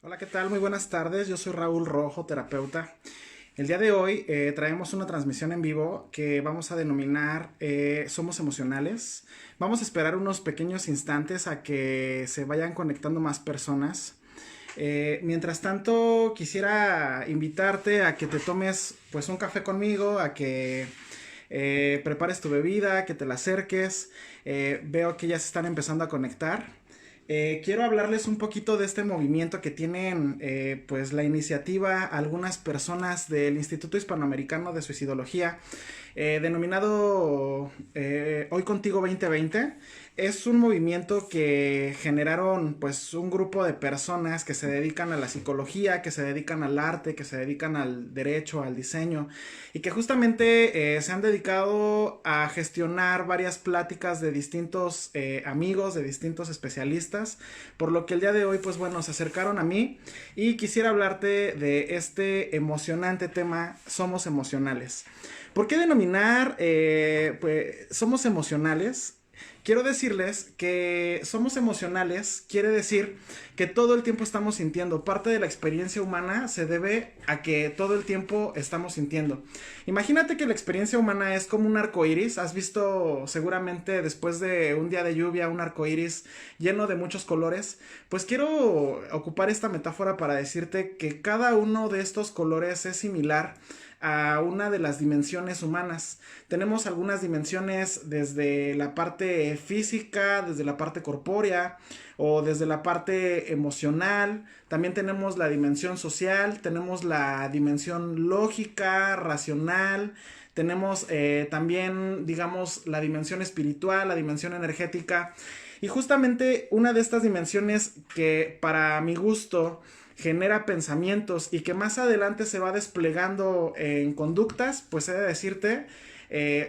Hola, ¿qué tal? Muy buenas tardes. Yo soy Raúl Rojo, terapeuta. El día de hoy traemos una transmisión en vivo que vamos a denominar Somos Emocionales. Vamos a esperar unos pequeños instantes a que se vayan conectando más personas. Mientras tanto, quisiera invitarte a que te tomes pues un café conmigo, a que prepares tu bebida, que te la acerques. Veo que ya se están empezando a conectar. Quiero hablarles un poquito de este movimiento que tienen pues la iniciativa algunas personas del Instituto Hispanoamericano de Suicidología, denominado Hoy Contigo 2020. Es un movimiento que generaron pues un grupo de personas que se dedican a la psicología, que se dedican al arte, que se dedican al derecho, al diseño y que justamente se han dedicado a gestionar varias pláticas de distintos amigos, de distintos especialistas, por lo que el día de hoy pues bueno se acercaron a mí y quisiera hablarte de este emocionante tema. Somos emocionales. ¿Por qué denominar pues somos emocionales? Quiero decirles que somos emocionales quiere decir que todo el tiempo estamos sintiendo. Parte de la experiencia humana se debe a que todo el tiempo estamos sintiendo. Imagínate que la experiencia humana es como un arco iris. Has visto seguramente después de un día de lluvia un arco iris lleno de muchos colores. Pues quiero ocupar esta metáfora para decirte que cada uno de estos colores es similar a una de las dimensiones humanas. Tenemos algunas dimensiones desde la parte física, desde la parte corpórea o desde la parte emocional. También tenemos la dimensión social, tenemos la dimensión lógica, racional. Tenemos también, digamos, la dimensión espiritual, la dimensión energética. Y justamente una de estas dimensiones que para mi gusto genera pensamientos y que más adelante se va desplegando en conductas, pues he de decirte,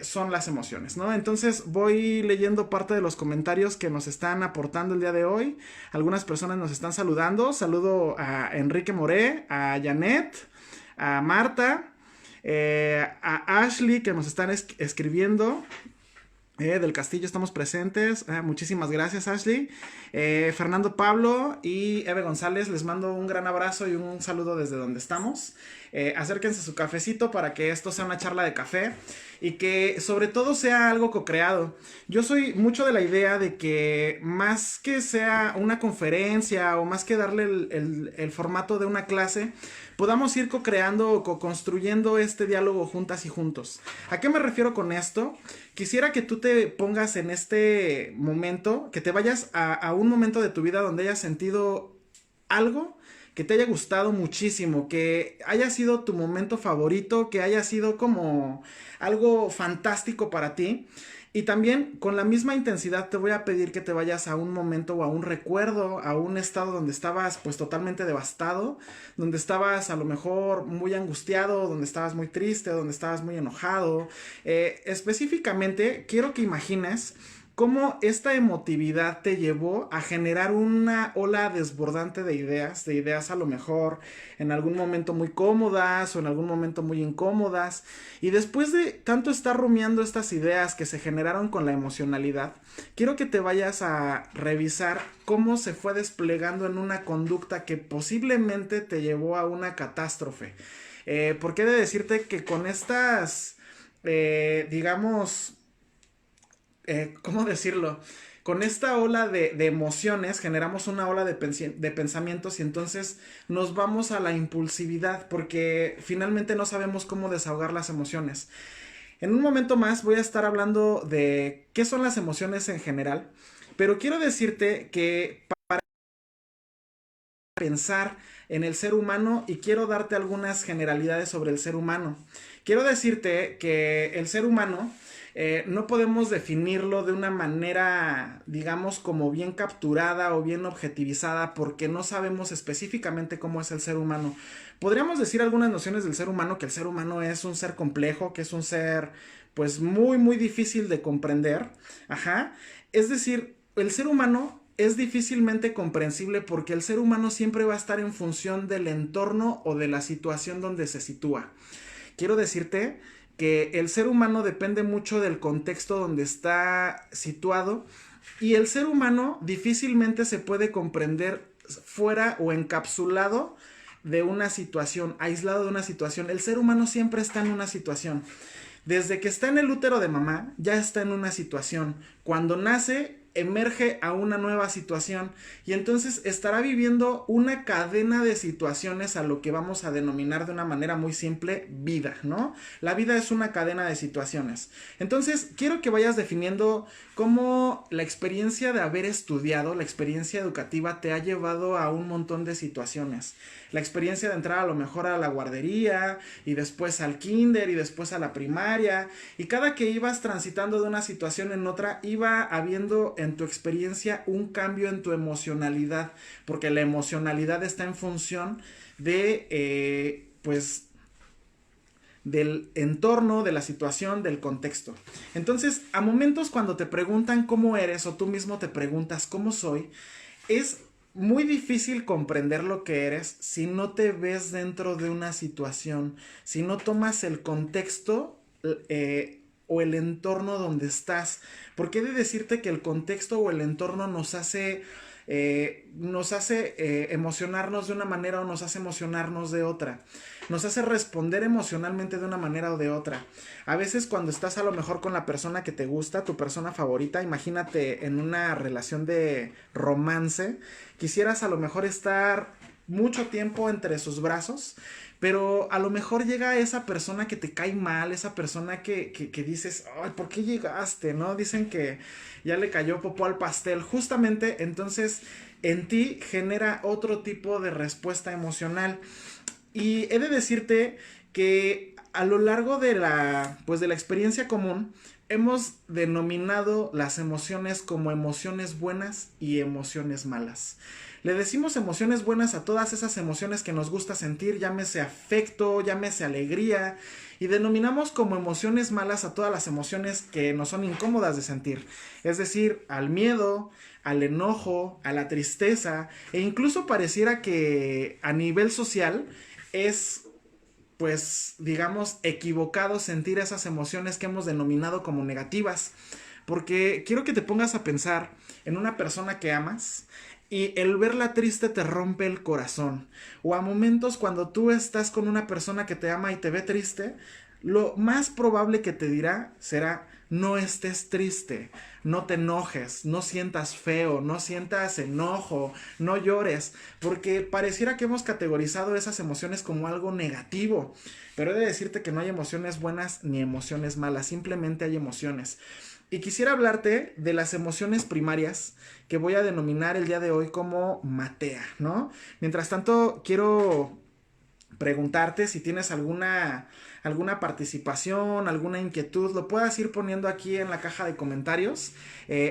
son las emociones, ¿no? Entonces voy leyendo parte de los comentarios que nos están aportando el día de hoy. Algunas personas nos están saludando. Saludo a Enrique Moré, a Janet, a Marta, a Ashley que nos están escribiendo. Del Castillo estamos presentes. Muchísimas gracias, Ashley. Fernando Pablo y Eve González, les mando un gran abrazo y un saludo desde donde estamos. Acérquense a su cafecito para que esto sea una charla de café y que sobre todo sea algo co-creado. Yo soy mucho de la idea de que más que sea una conferencia o más que darle el formato de una clase, podamos ir co-creando o co-construyendo este diálogo juntas y juntos. ¿A qué me refiero con esto? Quisiera que tú te pongas en este momento, que te vayas a un momento de tu vida donde hayas sentido algo que te haya gustado muchísimo, que haya sido tu momento favorito, que haya sido como algo fantástico para ti. Y también con la misma intensidad te voy a pedir que te vayas a un momento o a un recuerdo, a un estado donde estabas pues totalmente devastado, donde estabas a lo mejor muy angustiado, donde estabas muy triste, donde estabas muy enojado. Específicamente quiero que imagines cómo esta emotividad te llevó a generar una ola desbordante de ideas a lo mejor en algún momento muy cómodas o en algún momento muy incómodas. Y después de tanto estar rumiando estas ideas que se generaron con la emocionalidad, quiero que te vayas a revisar cómo se fue desplegando en una conducta que posiblemente te llevó a una catástrofe. Porque he de decirte que con estas, digamos, ¿cómo decirlo? Con esta ola de emociones generamos una ola de pensamientos y entonces nos vamos a la impulsividad porque finalmente no sabemos cómo desahogar las emociones. En un momento más voy a estar hablando de qué son las emociones en general, pero quiero decirte que pensar en el ser humano y quiero darte algunas generalidades sobre el ser humano. Quiero decirte que el ser humano no podemos definirlo de una manera, digamos, como bien capturada o bien objetivizada porque no sabemos específicamente cómo es el ser humano. Podríamos decir algunas nociones del ser humano, que el ser humano es un ser complejo, que es un ser pues muy muy difícil de comprender. Ajá. Es decir, el ser humano es difícilmente comprensible porque el ser humano siempre va a estar en función del entorno o de la situación donde se sitúa. Quiero decirte que el ser humano depende mucho del contexto donde está situado y el ser humano difícilmente se puede comprender fuera o encapsulado de una situación, aislado de una situación. El ser humano siempre está en una situación. Desde que está en el útero de mamá, ya está en una situación. Cuando nace, emerge a una nueva situación y entonces estará viviendo una cadena de situaciones a lo que vamos a denominar de una manera muy simple vida, ¿no? La vida es una cadena de situaciones. Entonces, quiero que vayas definiendo cómo la experiencia de haber estudiado, la experiencia educativa te ha llevado a un montón de situaciones. La experiencia de entrar a lo mejor a la guardería y después al kinder y después a la primaria, y cada que ibas transitando de una situación en otra iba habiendo en tu experiencia un cambio en tu emocionalidad, porque la emocionalidad está en función de pues del entorno, de la situación, del contexto. Entonces, a momentos cuando te preguntan cómo eres o tú mismo te preguntas cómo soy, es muy difícil comprender lo que eres si no te ves dentro de una situación, si no tomas el contexto o el entorno donde estás. Porque he de decirte que el contexto o el entorno nos hace emocionarnos de una manera o nos hace emocionarnos de otra. Nos hace responder emocionalmente de una manera o de otra. A veces cuando estás a lo mejor con la persona que te gusta, tu persona favorita, imagínate en una relación de romance, quisieras a lo mejor estar mucho tiempo entre sus brazos, pero a lo mejor llega esa persona que te cae mal, esa persona que dices, ay, ¿por qué llegaste? ¿No? Dicen que ya le cayó popó al pastel. Justamente, entonces, en ti genera otro tipo de respuesta emocional. Y he de decirte que a lo largo de pues de la experiencia común, hemos denominado las emociones como emociones buenas y emociones malas. Le decimos emociones buenas a todas esas emociones que nos gusta sentir, llámese afecto, llámese alegría, y denominamos como emociones malas a todas las emociones que nos son incómodas de sentir, es decir, al miedo, al enojo, a la tristeza, e incluso pareciera que a nivel social es, pues, digamos, equivocado sentir esas emociones que hemos denominado como negativas. Porque quiero que te pongas a pensar en una persona que amas y el verla triste te rompe el corazón. O a momentos cuando tú estás con una persona que te ama y te ve triste, lo más probable que te dirá será: no estés triste, no te enojes, no sientas feo, no sientas enojo, no llores, porque pareciera que hemos categorizado esas emociones como algo negativo. Pero he de decirte que no hay emociones buenas ni emociones malas, simplemente hay emociones. Y quisiera hablarte de las emociones primarias que voy a denominar el día de hoy como matea, ¿no? Mientras tanto, quiero preguntarte si tienes alguna participación, alguna inquietud, lo puedas ir poniendo aquí en la caja de comentarios.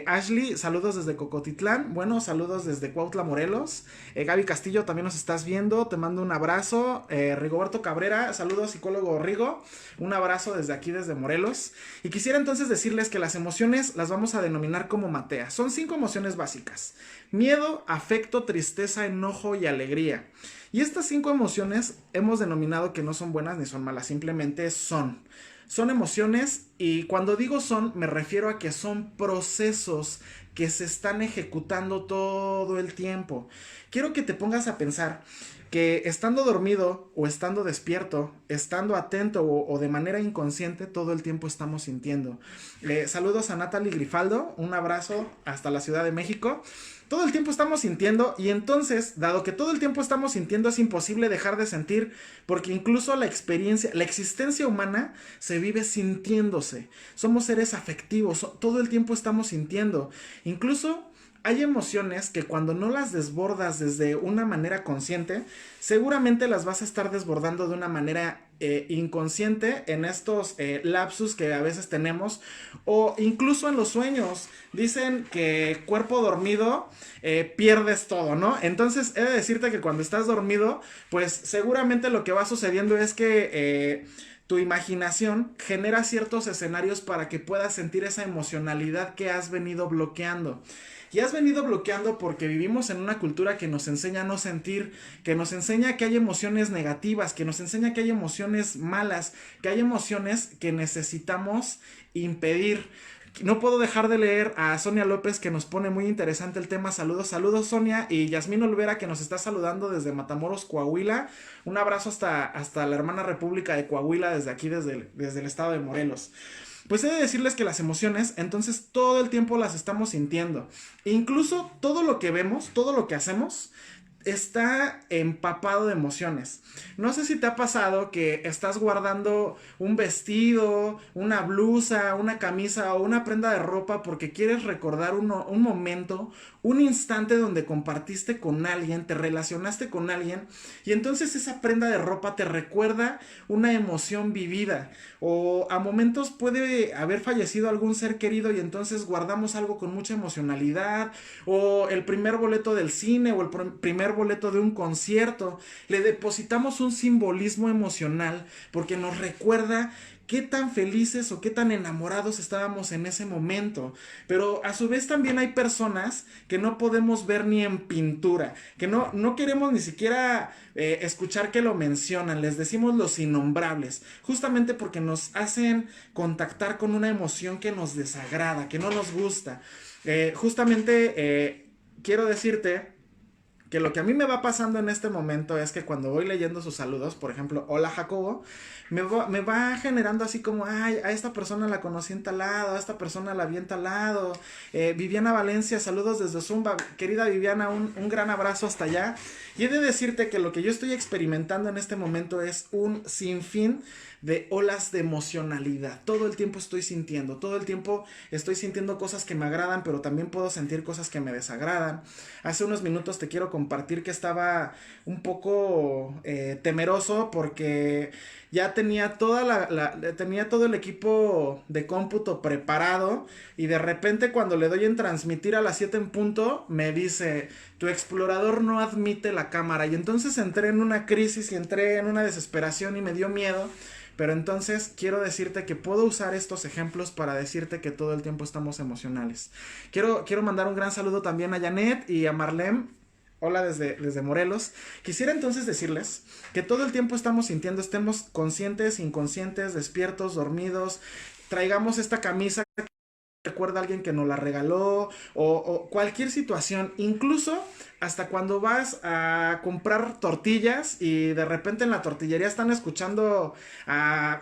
Ashley, saludos desde Cocotitlán. Bueno, saludos desde Cuautla, Morelos. Gaby Castillo, también nos estás viendo, te mando un abrazo. Rigoberto Cabrera, saludos, psicólogo Rigo, un abrazo desde aquí, desde Morelos. Y quisiera entonces decirles que las emociones las vamos a denominar como matea. Son 5 emociones básicas: miedo, afecto, tristeza, enojo y alegría. Y estas 5 emociones hemos denominado que no son buenas ni son malas, simplemente son. Son emociones, y cuando digo son me refiero a que son procesos que se están ejecutando todo el tiempo. Quiero que te pongas a pensar que estando dormido o estando despierto, estando atento o de manera inconsciente, todo el tiempo estamos sintiendo. Saludos a Natalie Grifaldo, un abrazo hasta la Ciudad de México. Todo el tiempo estamos sintiendo, y entonces, dado que todo el tiempo estamos sintiendo, es imposible dejar de sentir, porque incluso la existencia humana se vive sintiéndose. Somos seres afectivos, todo el tiempo estamos sintiendo. Incluso hay emociones que cuando no las desbordas desde una manera consciente, seguramente las vas a estar desbordando de una manera inconsciente en estos lapsus que a veces tenemos, o incluso en los sueños. Dicen que cuerpo dormido pierdes todo, ¿no? Entonces he de decirte que cuando estás dormido, pues seguramente lo que va sucediendo es que tu imaginación genera ciertos escenarios para que puedas sentir esa emocionalidad que has venido bloqueando. Y has venido bloqueando porque vivimos en una cultura que nos enseña a no sentir, que nos enseña que hay emociones negativas, que nos enseña que hay emociones malas, que hay emociones que necesitamos impedir. No puedo dejar de leer a Sonia López, que nos pone muy interesante el tema. Saludos, saludos, Sonia. Y Yasmín Olvera, que nos está saludando desde Matamoros, Coahuila. Un abrazo hasta la hermana República de Coahuila, desde aquí, desde el estado de Morelos. Pues he de decirles que las emociones, entonces todo el tiempo las estamos sintiendo. Incluso todo lo que vemos, todo lo que hacemos, está empapado de emociones. No sé si te ha pasado que estás guardando un vestido, una blusa, una camisa o una prenda de ropa porque quieres recordar un momento, un instante donde compartiste con alguien, te relacionaste con alguien y entonces esa prenda de ropa te recuerda una emoción vivida, o a momentos puede haber fallecido algún ser querido y entonces guardamos algo con mucha emocionalidad, o el primer boleto del cine o el primer boleto de un concierto, le depositamos un simbolismo emocional porque nos recuerda qué tan felices o qué tan enamorados estábamos en ese momento. Pero a su vez también hay personas que no podemos ver ni en pintura, que no queremos ni siquiera escuchar que lo mencionan, les decimos los innombrables, justamente porque nos hacen contactar con una emoción que nos desagrada, que no nos gusta. Quiero decirte que lo que a mí me va pasando en este momento es que cuando voy leyendo sus saludos, por ejemplo, hola Jacobo, me va generando así como, ay, a esta persona la conocí en tal lado, a esta persona la vi en tal lado. Viviana Valencia, saludos desde Zumba. Querida Viviana, un gran abrazo hasta allá. Y he de decirte que lo que yo estoy experimentando en este momento es un sinfín de olas de emocionalidad. Todo el tiempo estoy sintiendo, todo el tiempo estoy sintiendo cosas que me agradan, pero también puedo sentir cosas que me desagradan. Hace unos minutos te quiero compartir que estaba un poco temeroso porque ya tenía tenía todo el equipo de cómputo preparado y de repente cuando le doy en transmitir a las 7 en punto me dice: tu explorador no admite la cámara. Y entonces entré en una crisis y entré en una desesperación y me dio miedo. Pero entonces quiero decirte que puedo usar estos ejemplos para decirte que todo el tiempo estamos emocionales. Quiero mandar un gran saludo también a Janet y a Marlene. Hola desde Morelos. Quisiera entonces decirles que todo el tiempo estamos sintiendo, estemos conscientes, inconscientes, despiertos, dormidos. Traigamos esta camisa que recuerda a alguien que nos la regaló, o cualquier situación, incluso hasta cuando vas a comprar tortillas y de repente en la tortillería están escuchando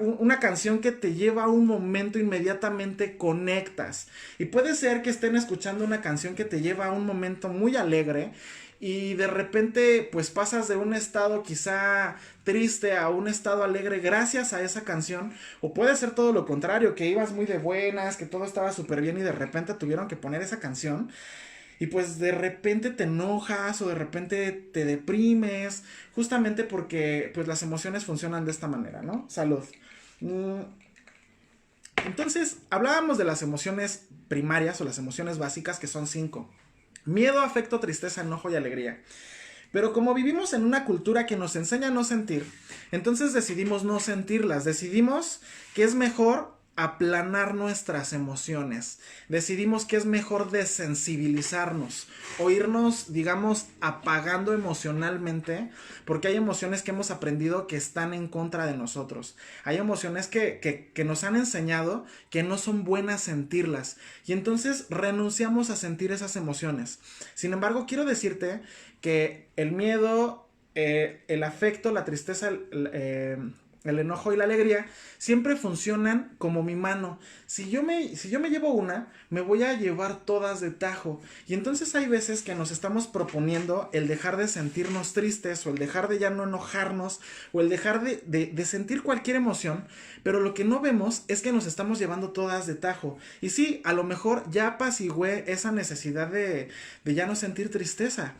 una canción que te lleva a un momento, inmediatamente conectas. Y puede ser que estén escuchando una canción que te lleva a un momento muy alegre y de repente pues pasas de un estado quizá triste a un estado alegre gracias a esa canción, o puede ser todo lo contrario, que ibas muy de buenas, que todo estaba súper bien y de repente tuvieron que poner esa canción y pues de repente te enojas o de repente te deprimes, justamente porque pues las emociones funcionan de esta manera, ¿no? Salud. Mm, Entonces, hablábamos de las emociones primarias o las emociones básicas, que son 5: miedo, afecto, tristeza, enojo y alegría. Pero como vivimos en una cultura que nos enseña a no sentir, entonces decidimos no sentirlas, decidimos que es mejor aplanar nuestras emociones, decidimos que es mejor desensibilizarnos o irnos, digamos, apagando emocionalmente, porque hay emociones que hemos aprendido que están en contra de nosotros, hay emociones que nos han enseñado que no son buenas sentirlas, y entonces renunciamos a sentir esas emociones. Sin embargo, quiero decirte que el miedo, el afecto, la tristeza, el enojo y la alegría siempre funcionan como mi mano. Si yo me llevo una, me voy a llevar todas de tajo. Y entonces hay veces que nos estamos proponiendo el dejar de sentirnos tristes, o el dejar de ya no enojarnos, o el dejar de sentir cualquier emoción, pero lo que no vemos es que nos estamos llevando todas de tajo. Y sí, a lo mejor ya apacigué esa necesidad de ya no sentir tristeza,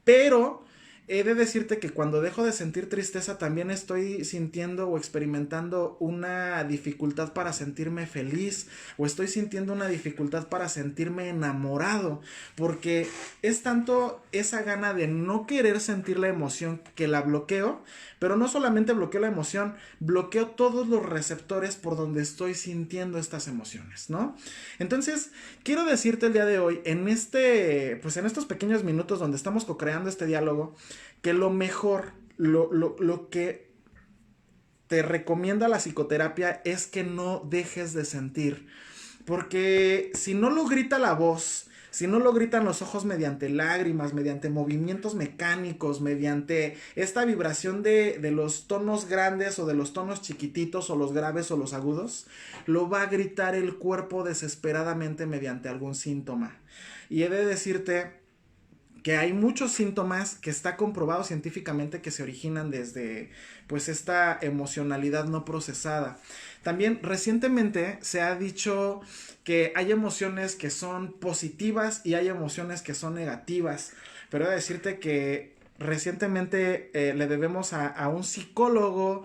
pero he de decirte que cuando dejo de sentir tristeza también estoy sintiendo o experimentando una dificultad para sentirme feliz, o estoy sintiendo una dificultad para sentirme enamorado, porque es tanto esa gana de no querer sentir la emoción que la bloqueo. Pero no solamente bloqueo la emoción, bloqueo todos los receptores por donde estoy sintiendo estas emociones, ¿no? Entonces, quiero decirte el día de hoy, pues en estos pequeños minutos donde estamos co-creando este diálogo, que lo mejor, lo que te recomienda la psicoterapia es que no dejes de sentir. Porque si no lo grita la voz, si no lo gritan los ojos mediante lágrimas, mediante movimientos mecánicos, mediante esta vibración de los tonos grandes o de los tonos chiquititos o los graves o los agudos, lo va a gritar el cuerpo desesperadamente mediante algún síntoma. Y he de decirte que hay muchos síntomas que está comprobado científicamente que se originan desde pues esta emocionalidad no procesada. También recientemente se ha dicho que hay emociones que son positivas y hay emociones que son negativas, pero he de decirte que recientemente le debemos a un psicólogo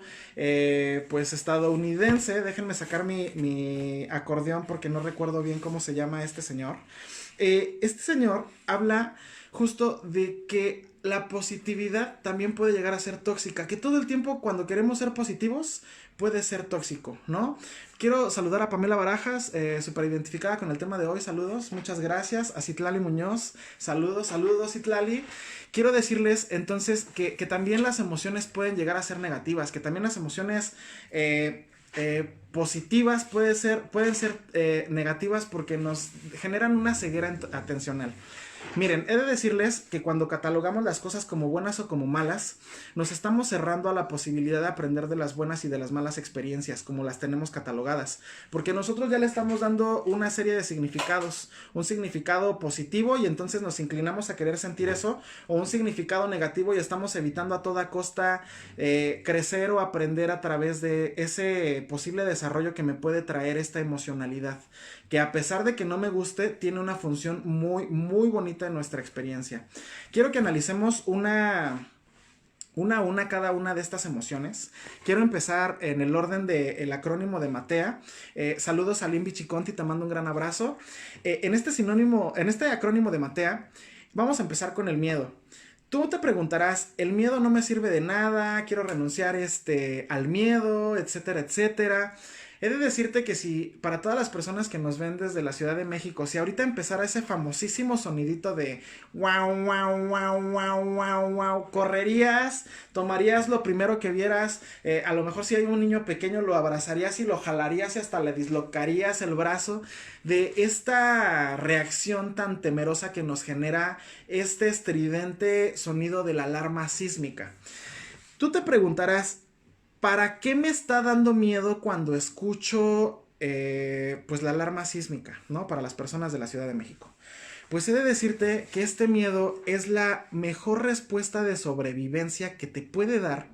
pues estadounidense. Déjenme sacar mi acordeón porque no recuerdo bien cómo se llama este señor. Este señor habla justo de que la positividad también puede llegar a ser tóxica, que todo el tiempo cuando queremos ser positivos puede ser tóxico, ¿no? Quiero saludar a Pamela Barajas, súper identificada con el tema de hoy, saludos, muchas gracias, a Citlali Muñoz, saludos, saludos Citlali. Quiero decirles entonces que también las emociones pueden llegar a ser negativas, que también las emociones positivas pueden ser negativas porque nos generan una ceguera atencional. Miren, he de decirles que cuando catalogamos las cosas como buenas o como malas, nos estamos cerrando a la posibilidad de aprender de las buenas y de las malas experiencias, como las tenemos catalogadas. Porque nosotros ya le estamos dando una serie de significados, un significado positivo y entonces nos inclinamos a querer sentir eso, o un significado negativo y estamos evitando a toda costa crecer o aprender a través de ese posible desarrollo que me puede traer esta emocionalidad, que a pesar de que no me guste, tiene una función muy, muy bonita en nuestra experiencia. Quiero que analicemos una cada una de estas emociones. Quiero empezar en el orden del acrónimo de Matea. Saludos a Limbi Chiconti, te mando un gran abrazo. En este acrónimo de Matea, vamos a empezar con el miedo. Tú te preguntarás, el miedo no me sirve de nada, quiero renunciar al miedo, etcétera, etcétera. He de decirte que si para todas las personas que nos ven desde la Ciudad de México, si ahorita empezara ese famosísimo sonidito de wow, wow, wow, wow, wow, wow, correrías, tomarías lo primero que vieras, a lo mejor si hay un niño pequeño lo abrazarías y lo jalarías y hasta le dislocarías el brazo de esta reacción tan temerosa que nos genera este estridente sonido de la alarma sísmica. Tú te preguntarás, ¿para qué me está dando miedo cuando escucho pues la alarma sísmica, ¿no? Para las personas de la Ciudad de México. Pues he de decirte que este miedo es la mejor respuesta de sobrevivencia que te puede dar.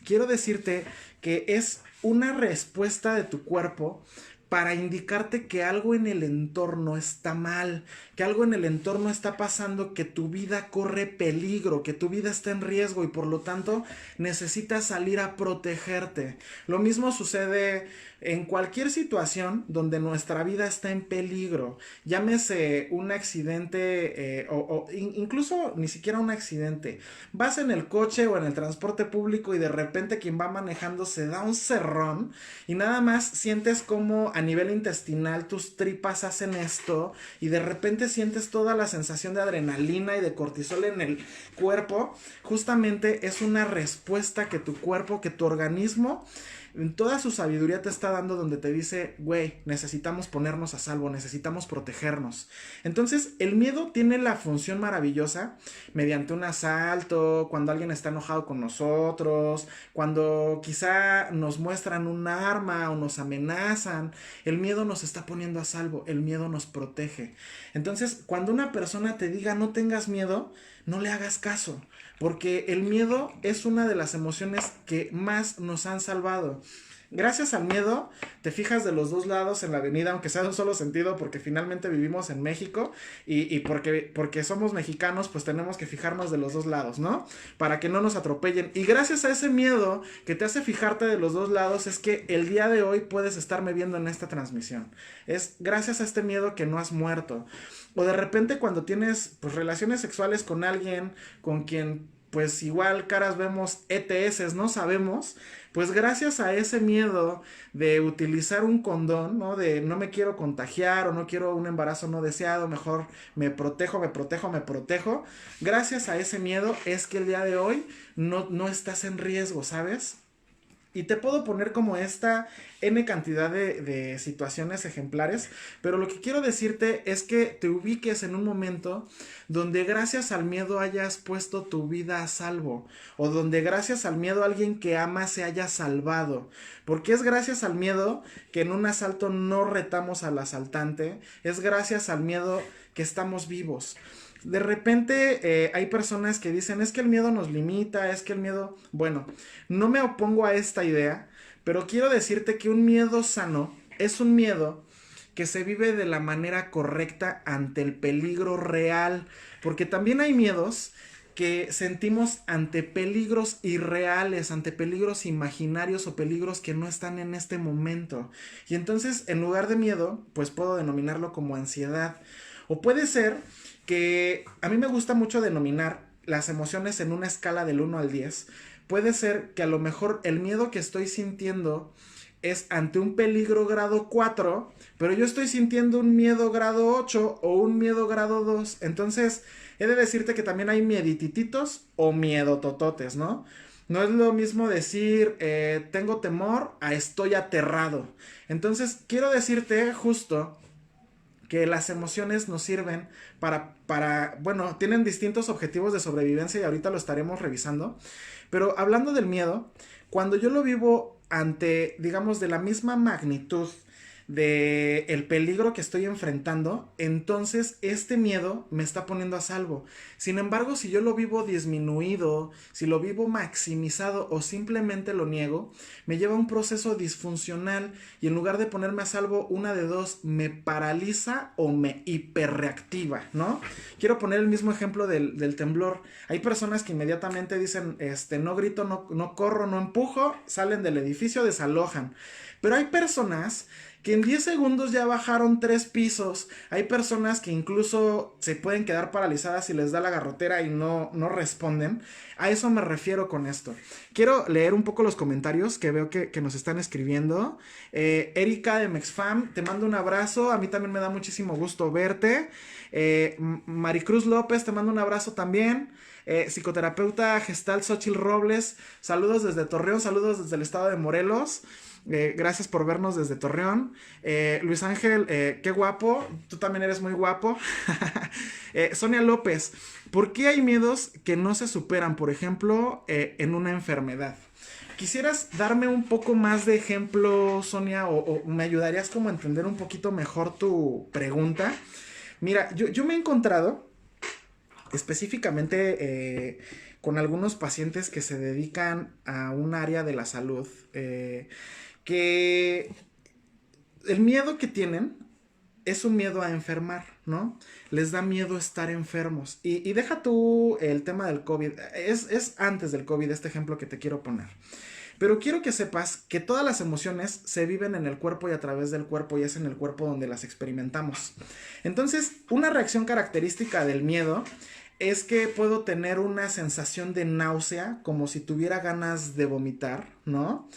Quiero decirte que es una respuesta de tu cuerpo para indicarte que algo en el entorno está mal, que algo en el entorno está pasando, que tu vida corre peligro, que tu vida está en riesgo y por lo tanto necesitas salir a protegerte. Lo mismo sucede en cualquier situación donde nuestra vida está en peligro, llámese un accidente incluso ni siquiera un accidente. Vas en el coche o en el transporte público y de repente quien va manejando se da un cerrón y nada más sientes como a nivel intestinal tus tripas hacen esto y de repente sientes toda la sensación de adrenalina y de cortisol en el cuerpo. Justamente es una respuesta que tu cuerpo, que tu organismo en toda su sabiduría te está dando, donde te dice, güey, necesitamos ponernos a salvo, necesitamos protegernos. Entonces el miedo tiene la función maravillosa mediante un asalto, cuando alguien está enojado con nosotros, cuando quizá nos muestran un arma o nos amenazan. El miedo nos está poniendo a salvo, el miedo nos protege. Entonces cuando una persona te diga no tengas miedo, no le hagas caso, porque el miedo es una de las emociones que más nos han salvado. Gracias al miedo, te fijas de los dos lados en la avenida, aunque sea de un solo sentido, porque finalmente vivimos en México y porque somos mexicanos, pues tenemos que fijarnos de los dos lados, ¿no? Para que no nos atropellen. Y gracias a ese miedo que te hace fijarte de los dos lados, es que el día de hoy puedes estarme viendo en esta transmisión. Es gracias a este miedo que no has muerto. O de repente cuando tienes pues relaciones sexuales con alguien con quien pues igual caras vemos ETS, no sabemos, pues gracias a ese miedo de utilizar un condón, ¿no? De no me quiero contagiar o no quiero un embarazo no deseado, mejor me protejo, me protejo, me protejo. Gracias a ese miedo es que el día de hoy no estás en riesgo, ¿sabes? Y te puedo poner como esta N cantidad de situaciones ejemplares, pero lo que quiero decirte es que te ubiques en un momento donde gracias al miedo hayas puesto tu vida a salvo, o donde gracias al miedo alguien que amas se haya salvado, porque es gracias al miedo que en un asalto no retamos al asaltante, es gracias al miedo que estamos vivos. De repente hay personas que dicen es que el miedo nos limita, es que el miedo... Bueno, no me opongo a esta idea, pero quiero decirte que un miedo sano es un miedo que se vive de la manera correcta ante el peligro real, porque también hay miedos que sentimos ante peligros irreales, ante peligros imaginarios o peligros que no están en este momento. Y entonces, en lugar de miedo, pues puedo denominarlo como ansiedad. O puede ser que a mí me gusta mucho denominar las emociones en una escala del 1 al 10. Puede ser que a lo mejor el miedo que estoy sintiendo es ante un peligro grado 4, pero yo estoy sintiendo un miedo grado 8 o un miedo grado 2. Entonces, he de decirte que también hay mieditititos o miedotototes, ¿no? No es lo mismo decir tengo temor a estoy aterrado. Entonces, quiero decirte justo que las emociones nos sirven bueno, tienen distintos objetivos de sobrevivencia y ahorita lo estaremos revisando. Pero hablando del miedo, cuando yo lo vivo ante, digamos, de la misma magnitud de el peligro que estoy enfrentando, entonces este miedo me está poniendo a salvo. Sin embargo, si yo lo vivo disminuido, si lo vivo maximizado o simplemente lo niego, me lleva a un proceso disfuncional y en lugar de ponerme a salvo, una de dos, me paraliza o me hiperreactiva, ¿no? Quiero poner el mismo ejemplo del temblor. Hay personas que inmediatamente dicen, no grito, no corro, no empujo, salen del edificio, desalojan. Pero hay personas que en 10 segundos ya bajaron 3 pisos. Hay personas que incluso se pueden quedar paralizadas si les da la garrotera y no responden. A eso me refiero con esto. Quiero leer un poco los comentarios que veo que nos están escribiendo. Erika de Mexfam, te mando un abrazo. A mí también me da muchísimo gusto verte. Maricruz López, te mando un abrazo también. Psicoterapeuta gestal Xochitl Robles, saludos desde Torreón, saludos desde el estado de Morelos. Gracias por vernos desde Torreón. Luis Ángel, qué guapo. Tú también eres muy guapo. Sonia López, ¿por qué hay miedos que no se superan? Por ejemplo, en una enfermedad. ¿Quisieras darme un poco más de ejemplo, Sonia? O me ayudarías como a entender un poquito mejor tu pregunta. Mira, yo me he encontrado específicamente con algunos pacientes que se dedican a un área de la salud. Que el miedo que tienen es un miedo a enfermar, ¿no? Les da miedo estar enfermos. Y deja tú el tema del COVID. Es antes del COVID este ejemplo que te quiero poner. Pero quiero que sepas que todas las emociones se viven en el cuerpo y a través del cuerpo y es en el cuerpo donde las experimentamos. Entonces, una reacción característica del miedo es que puedo tener una sensación de náusea, como si tuviera ganas de vomitar, ¿no?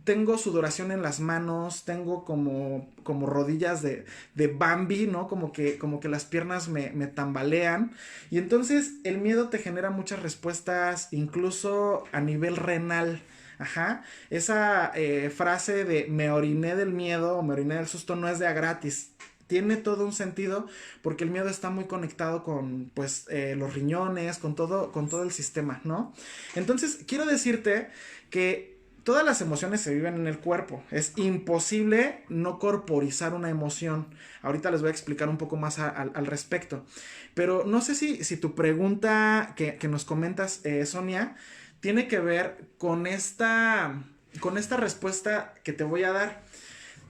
Tengo sudoración en las manos, tengo como rodillas de Bambi, ¿no? Como que las piernas me tambalean. Y entonces el miedo te genera muchas respuestas, incluso a nivel renal. Ajá. Esa frase de me oriné del miedo o me oriné del susto no es de a gratis. Tiene todo un sentido porque el miedo está muy conectado con pues los riñones, con todo el sistema, ¿no? Entonces quiero decirte que todas las emociones se viven en el cuerpo. Es imposible no corporizar una emoción. Ahorita les voy a explicar un poco más al respecto. Pero no sé si tu pregunta que nos comentas, Sonia, tiene que ver con esta respuesta que te voy a dar.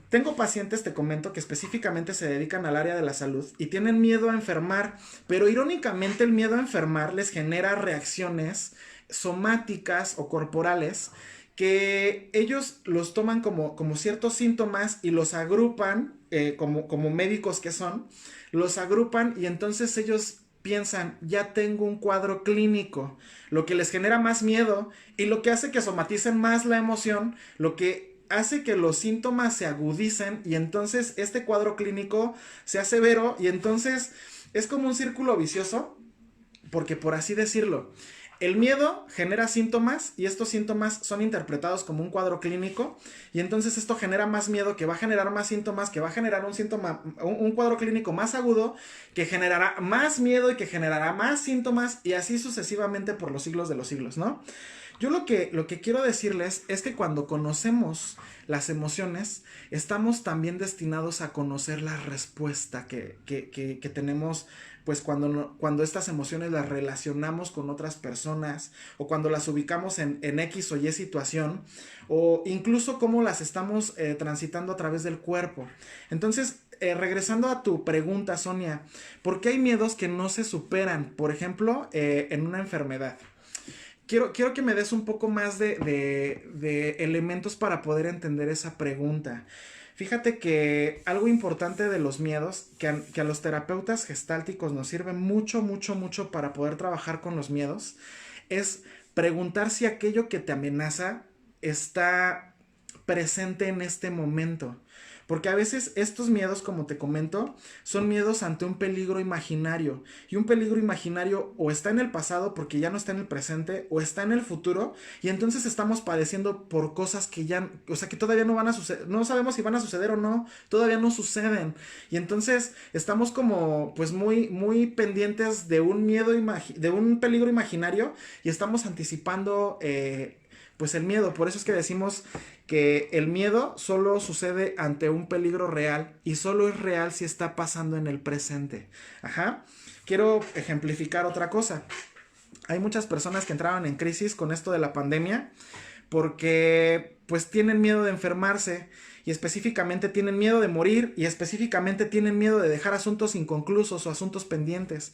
Tengo pacientes, te comento, que específicamente se dedican al área de la salud y tienen miedo a enfermar, pero irónicamente el miedo a enfermar les genera reacciones somáticas o corporales que ellos los toman como ciertos síntomas y los agrupan, como médicos que son, los agrupan y entonces ellos piensan, ya tengo un cuadro clínico, lo que les genera más miedo y lo que hace que somaticen más la emoción, lo que hace que los síntomas se agudicen y entonces este cuadro clínico sea severo y entonces es como un círculo vicioso, porque por así decirlo, El miedo genera síntomas y estos síntomas son interpretados como un cuadro clínico y entonces esto genera más miedo que va a generar más síntomas, que va a generar un síntoma, un cuadro clínico más agudo que generará más miedo y que generará más síntomas y así sucesivamente por los siglos de los siglos, ¿no? Yo lo que quiero decirles es que cuando conocemos las emociones, estamos también destinados a conocer la respuesta que tenemos, pues cuando estas emociones las relacionamos con otras personas o cuando las ubicamos en X o Y situación o incluso cómo las estamos transitando a través del cuerpo. Entonces, regresando a tu pregunta, Sonia, ¿por qué hay miedos que no se superan? Por ejemplo, en una enfermedad. Quiero que me des un poco más de elementos para poder entender esa pregunta. Fíjate que algo importante de los miedos, que a los terapeutas gestálticos nos sirve mucho, mucho, mucho para poder trabajar con los miedos, es preguntar si aquello que te amenaza está presente en este momento. Porque a veces estos miedos, como te comento, son miedos ante un peligro imaginario. Y un peligro imaginario o está en el pasado porque ya no está en el presente, o está en el futuro. Y entonces estamos padeciendo por cosas que ya, o sea, que todavía no van a suceder. No sabemos si van a suceder o no. Todavía no suceden. Y entonces estamos como, pues muy, muy pendientes de un miedo, de un peligro imaginario. Y estamos anticipando, pues el miedo. Por eso es que decimos que el miedo solo sucede ante un peligro real y solo es real si está pasando en el presente. Ajá. Quiero ejemplificar otra cosa. Hay muchas personas que entraron en crisis con esto de la pandemia porque pues tienen miedo de enfermarse y específicamente tienen miedo de morir y específicamente tienen miedo de dejar asuntos inconclusos o asuntos pendientes.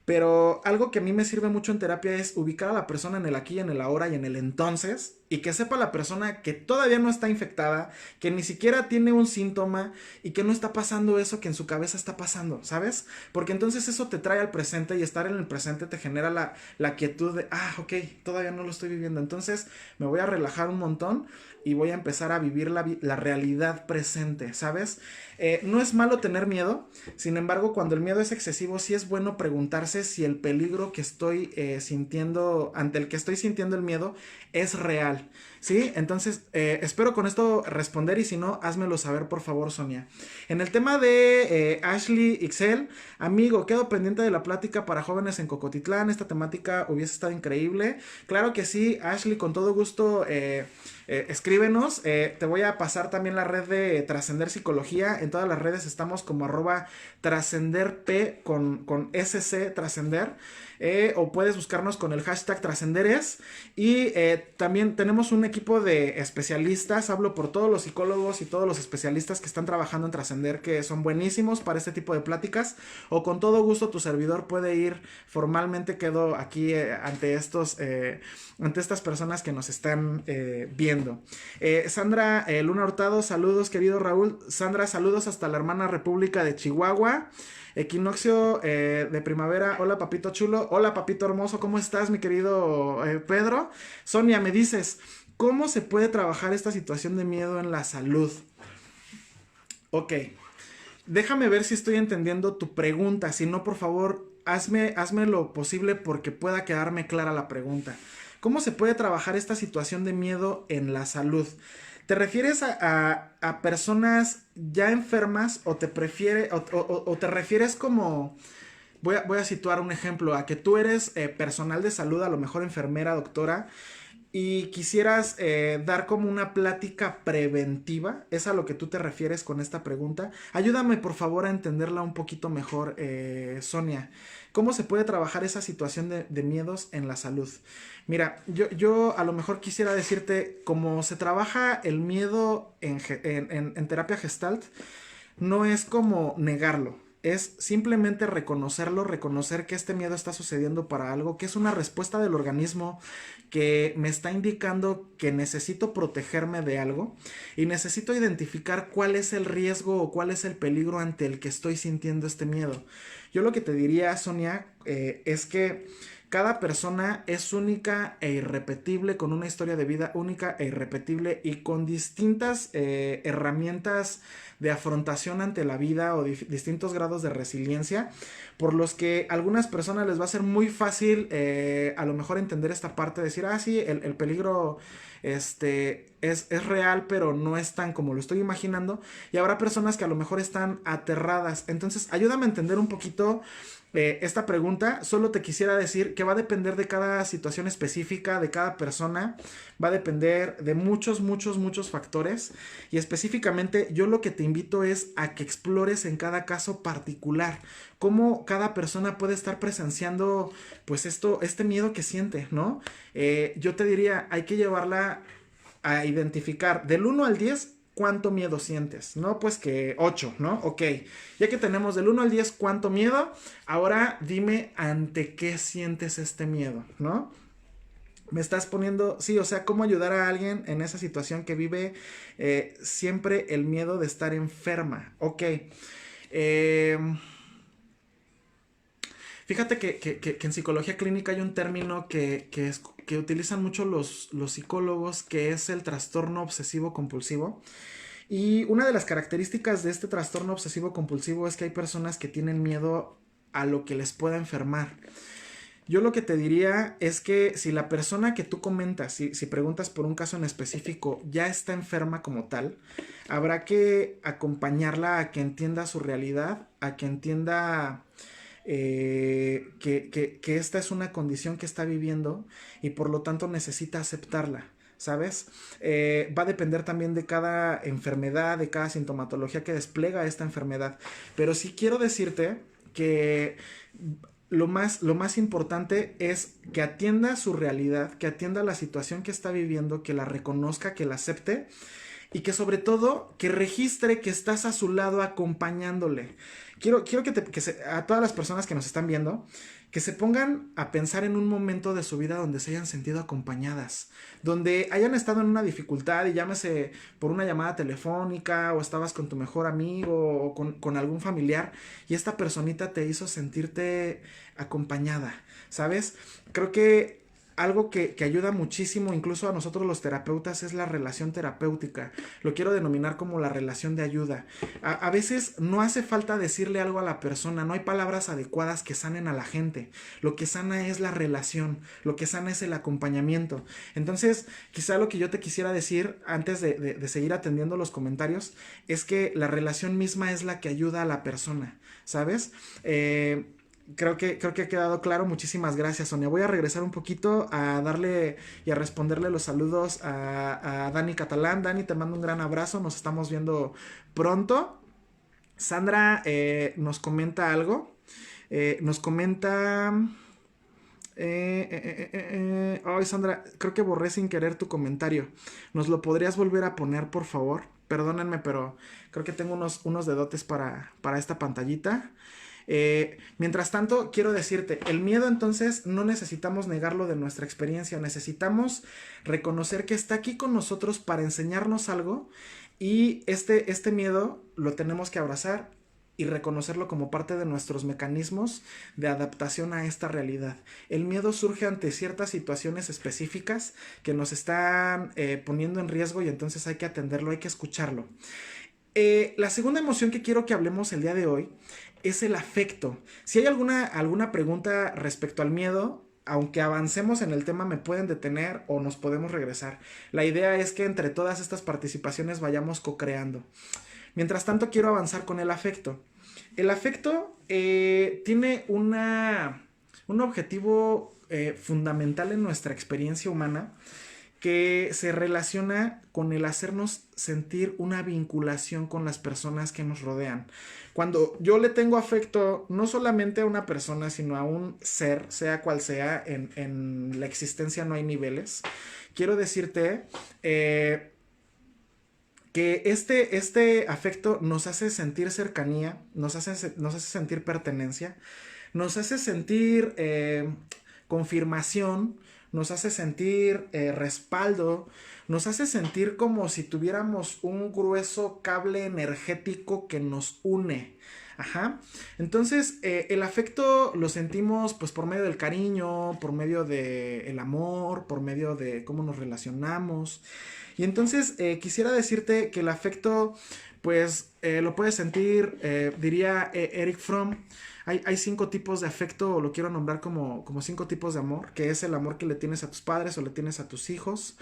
Pero algo que a mí me sirve mucho en terapia es ubicar a la persona en el aquí, en el ahora y en el entonces. Y que sepa la persona que todavía no está infectada, que ni siquiera tiene un síntoma y que no está pasando eso que en su cabeza está pasando, ¿sabes? Porque entonces eso te trae al presente y estar en el presente te genera la quietud de, ok, todavía no lo estoy viviendo. Entonces me voy a relajar un montón y voy a empezar a vivir la realidad presente, ¿sabes? No es malo tener miedo, sin embargo, cuando el miedo es excesivo, sí es bueno preguntarse si el peligro que estoy sintiendo, ante el que estoy sintiendo el miedo, es real, ¿sí? Entonces, espero con esto responder y si no, házmelo saber, por favor, Sonia. En el tema de Ashley Ixel, amigo, quedo pendiente de la plática para jóvenes en Cocotitlán, esta temática hubiese estado increíble. Claro que sí, Ashley, con todo gusto, escríbenos, te voy a pasar también la red de Trascender Psicología, en todas las redes estamos como @trascenderp con SC Trascender, o puedes buscarnos con el hashtag Trascenderes y también tenemos un equipo de especialistas, hablo por todos los psicólogos y todos los especialistas que están trabajando en Trascender, que son buenísimos para este tipo de pláticas, o con todo gusto tu servidor puede ir formalmente, quedo aquí ante estas personas que nos están viendo. Sandra Luna Hurtado, saludos querido Raúl. Sandra, saludos hasta la hermana República de Chihuahua. Equinoccio de primavera, hola papito chulo, hola papito hermoso, ¿cómo estás mi querido Pedro? Sonia, me dices, ¿cómo se puede trabajar esta situación de miedo en la salud? Ok, déjame ver si estoy entendiendo tu pregunta, si no, por favor, hazme lo posible porque pueda quedarme clara la pregunta. ¿Cómo se puede trabajar esta situación de miedo en la salud? ¿Te refieres a personas ya enfermas o te refieres como... Voy a situar un ejemplo, a que tú eres personal de salud, a lo mejor enfermera, doctora, y quisieras dar como una plática preventiva? ¿Es a lo que tú te refieres con esta pregunta? Ayúdame por favor a entenderla un poquito mejor, Sonia. ¿Cómo se puede trabajar esa situación de miedos en la salud? Mira, yo a lo mejor quisiera decirte cómo se trabaja el miedo en terapia Gestalt. No es como negarlo, es simplemente reconocerlo, reconocer que este miedo está sucediendo para algo, que es una respuesta del organismo que me está indicando que necesito protegerme de algo y necesito identificar cuál es el riesgo o cuál es el peligro ante el que estoy sintiendo este miedo. Yo lo que te diría, Sonia, es que Cada persona es única e irrepetible, con una historia de vida única e irrepetible y con distintas herramientas de afrontación ante la vida o distintos grados de resiliencia, por los que a algunas personas les va a ser muy fácil a lo mejor entender esta parte, decir, ah, sí, el peligro es real, pero no es tan como lo estoy imaginando, y habrá personas que a lo mejor están aterradas. Entonces, ayúdame a entender un poquito esta pregunta. Solo te quisiera decir que va a depender de cada situación específica, de cada persona, va a depender de muchos, muchos, muchos factores, y específicamente yo lo que te invito es a que explores en cada caso particular cómo cada persona puede estar presenciando pues este miedo que siente, ¿no? Yo te diría, hay que llevarla a identificar del 1 al 10 cuánto miedo sientes, ¿no? Pues que 8, ¿no? Ok, ya que tenemos del 1 al 10 cuánto miedo, ahora dime ante qué sientes este miedo, ¿no? Me estás poniendo, sí, o sea, cómo ayudar a alguien en esa situación que vive siempre el miedo de estar enferma. Ok. Eh, Fíjate que en psicología clínica hay un término que utilizan mucho los psicólogos, que es el trastorno obsesivo compulsivo. Y una de las características de este trastorno obsesivo compulsivo es que hay personas que tienen miedo a lo que les pueda enfermar. Yo lo que te diría es que si la persona que tú comentas, si preguntas por un caso en específico, ya está enferma como tal, habrá que acompañarla a que entienda su realidad, a que entienda que esta es una condición que está viviendo y por lo tanto necesita aceptarla. ¿Sabes? Va a depender también de cada enfermedad, de cada sintomatología que despliega esta enfermedad. Pero sí quiero decirte que lo más importante es que atienda su realidad, que atienda la situación que está viviendo, que la reconozca, que la acepte y que sobre todo que registre que estás a su lado acompañándole. Quiero a todas las personas que nos están viendo, que se pongan a pensar en un momento de su vida donde se hayan sentido acompañadas, donde hayan estado en una dificultad y llámese por una llamada telefónica o estabas con tu mejor amigo o con algún familiar y esta personita te hizo sentirte acompañada, ¿sabes? Creo que algo que ayuda muchísimo, incluso a nosotros los terapeutas, es la relación terapéutica. Lo quiero denominar como la relación de ayuda. A veces no hace falta decirle algo a la persona, no hay palabras adecuadas que sanen a la gente. Lo que sana es la relación, lo que sana es el acompañamiento. Entonces, quizá lo que yo te quisiera decir antes de seguir atendiendo los comentarios es que la relación misma es la que ayuda a la persona, ¿sabes? Creo que ha quedado claro. Muchísimas gracias, Sonia. Voy a regresar un poquito a darle y a responderle los saludos a Dani Catalán. Dani, te mando un gran abrazo. Nos estamos viendo pronto. Sandra nos comenta algo. Nos comenta... Ay, Sandra, creo que borré sin querer tu comentario. ¿Nos lo podrías volver a poner, por favor? Perdónenme, pero creo que tengo unos dedotes para esta pantallita. Mientras tanto, quiero decirte, el miedo entonces no necesitamos negarlo de nuestra experiencia, necesitamos reconocer que está aquí con nosotros para enseñarnos algo y este miedo lo tenemos que abrazar y reconocerlo como parte de nuestros mecanismos de adaptación a esta realidad. El miedo surge ante ciertas situaciones específicas que nos están poniendo en riesgo y entonces hay que atenderlo, hay que escucharlo. La segunda emoción que quiero que hablemos el día de hoy es el afecto. Si hay alguna pregunta respecto al miedo, aunque avancemos en el tema, me pueden detener o nos podemos regresar. La idea es que entre todas estas participaciones vayamos co-creando. Mientras tanto, quiero avanzar con el afecto. El afecto tiene un objetivo fundamental en nuestra experiencia humana, que se relaciona con el hacernos sentir una vinculación con las personas que nos rodean. Cuando yo le tengo afecto no solamente a una persona, sino a un ser, sea cual sea, en la existencia no hay niveles, quiero decirte que este afecto nos hace sentir cercanía, nos hace sentir pertenencia, nos hace sentir confirmación, nos hace sentir respaldo, nos hace sentir como si tuviéramos un grueso cable energético que nos une. Ajá. Entonces, el afecto lo sentimos pues por medio del cariño, por medio del amor, por medio de cómo nos relacionamos. Y entonces quisiera decirte que el afecto pues lo puedes sentir, diría Eric Fromm, hay 5 tipos de afecto, o lo quiero nombrar como 5 tipos de amor, que es el amor que le tienes a tus padres o le tienes a tus hijos.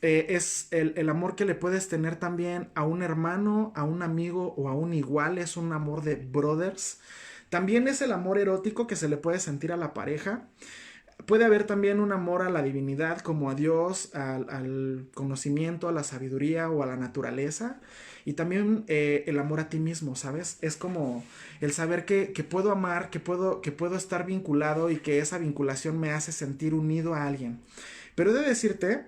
Es el amor que le puedes tener también a un hermano, a un amigo o a un igual, es un amor de brothers. También es el amor erótico que se le puede sentir a la pareja. Puede haber también un amor a la divinidad, como a Dios, al conocimiento, a la sabiduría o a la naturaleza. Y también el amor a ti mismo, ¿sabes? Es como el saber que puedo amar, que puedo estar vinculado y que esa vinculación me hace sentir unido a alguien. Pero he de decirte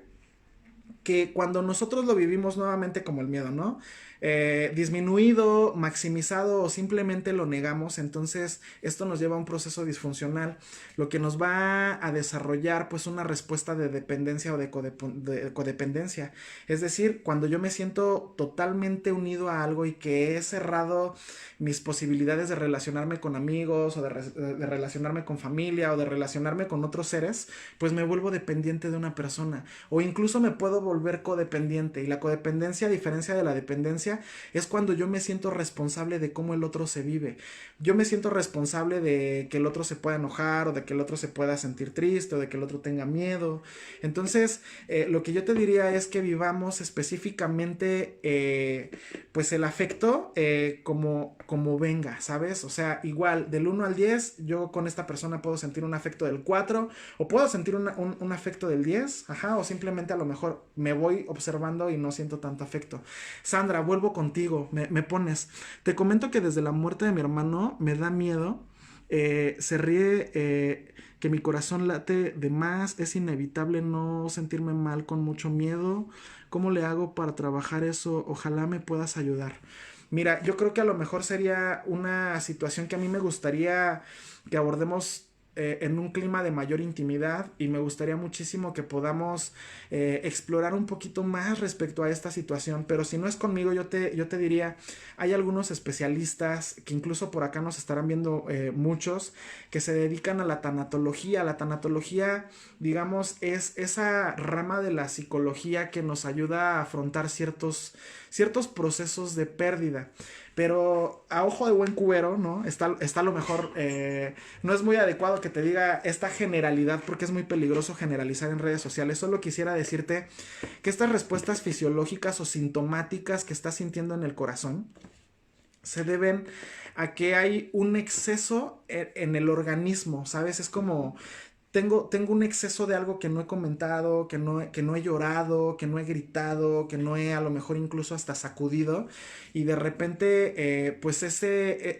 que cuando nosotros lo vivimos nuevamente como el miedo, ¿no? Disminuido, maximizado o simplemente lo negamos, entonces esto nos lleva a un proceso disfuncional, lo que nos va a desarrollar pues una respuesta de dependencia o de codependencia. Es decir, cuando yo me siento totalmente unido a algo y que he cerrado mis posibilidades de relacionarme con amigos o de relacionarme con familia o de relacionarme con otros seres, pues me vuelvo dependiente de una persona o incluso me puedo volver codependiente. Y la codependencia, a diferencia de la dependencia, es cuando yo me siento responsable de cómo el otro se vive. Yo me siento responsable de que el otro se pueda enojar o de que el otro se pueda sentir triste o de que el otro tenga miedo. Entonces, lo que yo te diría es que vivamos específicamente pues el afecto como venga, ¿sabes? O sea, igual del 1 al 10, yo con esta persona puedo sentir un afecto del 4 o puedo sentir un afecto del 10, ajá, o simplemente a lo mejor me voy observando y no siento tanto afecto. Sandra, vuelvo contigo, me pones. Te comento que desde la muerte de mi hermano me da miedo. Se ríe, que mi corazón late de más. Es inevitable no sentirme mal con mucho miedo. ¿Cómo le hago para trabajar eso? Ojalá me puedas ayudar. Mira, yo creo que a lo mejor sería una situación que a mí me gustaría que abordemos en un clima de mayor intimidad, y me gustaría muchísimo que podamos explorar un poquito más respecto a esta situación. Pero si no es conmigo, yo te diría, hay algunos especialistas que incluso por acá nos estarán viendo, muchos que se dedican a la tanatología. La tanatología, digamos, es esa rama de la psicología que nos ayuda a afrontar ciertos procesos de pérdida. Pero a ojo de buen cubero, ¿no? Está a lo mejor, no es muy adecuado que te diga esta generalidad, porque es muy peligroso generalizar en redes sociales. Solo quisiera decirte que estas respuestas fisiológicas o sintomáticas que estás sintiendo en el corazón se deben a que hay un exceso en el organismo, ¿sabes? Es como tengo un exceso de algo que no he comentado, que no he llorado, que no he gritado, que no he a lo mejor incluso hasta sacudido, y de repente pues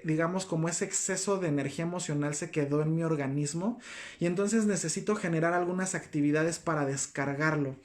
digamos como ese exceso de energía emocional se quedó en mi organismo, y entonces necesito generar algunas actividades para descargarlo.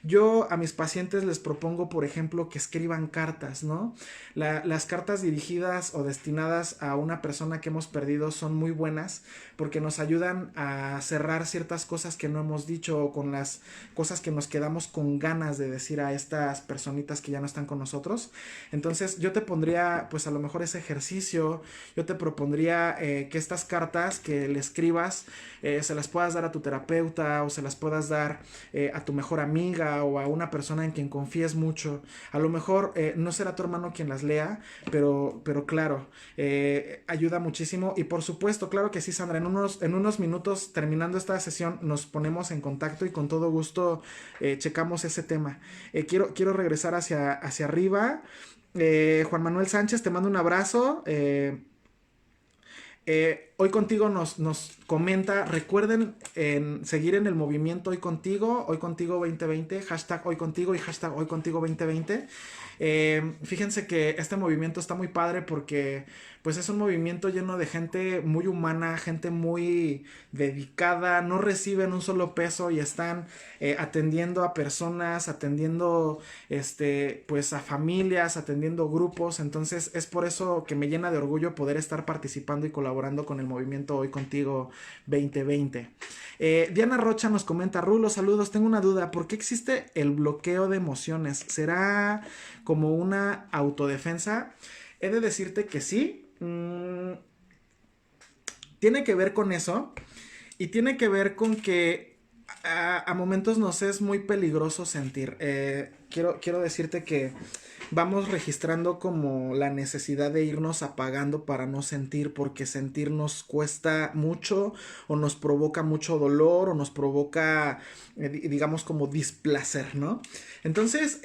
Yo a mis pacientes les propongo, por ejemplo, que escriban cartas, ¿no? Las cartas dirigidas o destinadas a una persona que hemos perdido son muy buenas porque nos ayudan a cerrar ciertas cosas que no hemos dicho, o con las cosas que nos quedamos con ganas de decir a estas personitas que ya no están con nosotros. Entonces yo te pondría pues a lo mejor ese ejercicio. Yo te propondría que estas cartas que le escribas se las puedas dar a tu terapeuta, o se las puedas dar a tu mejor amiga, o a una persona en quien confíes mucho. A lo mejor no será tu hermano quien las lea, pero claro, ayuda muchísimo. Y por supuesto, claro que sí, Sandra, en unos minutos terminando esta sesión nos ponemos en contacto y con todo gusto checamos ese tema. Quiero regresar hacia arriba. Juan Manuel Sánchez, te mando un abrazo. Hoy Contigo nos comenta, recuerden seguir en el movimiento Hoy Contigo 2020, hashtag Hoy Contigo y hashtag Hoy Contigo 2020. Fíjense que este movimiento está muy padre porque pues es un movimiento lleno de gente muy humana, gente muy dedicada, no reciben un solo peso y están atendiendo a personas, atendiendo pues a familias, atendiendo grupos. Entonces es por eso que me llena de orgullo poder estar participando y colaborando con el Movimiento Hoy Contigo 2020. Diana Rocha nos comenta, Rulo, saludos, tengo una duda, ¿por qué existe el bloqueo de emociones? ¿Será como una autodefensa? He de decirte que sí, tiene que ver con eso y tiene que ver con que a momentos nos es muy peligroso sentir. Quiero decirte que vamos registrando como la necesidad de irnos apagando para no sentir, porque sentir nos cuesta mucho o nos provoca mucho dolor o nos provoca, digamos, como displacer, ¿no? Entonces,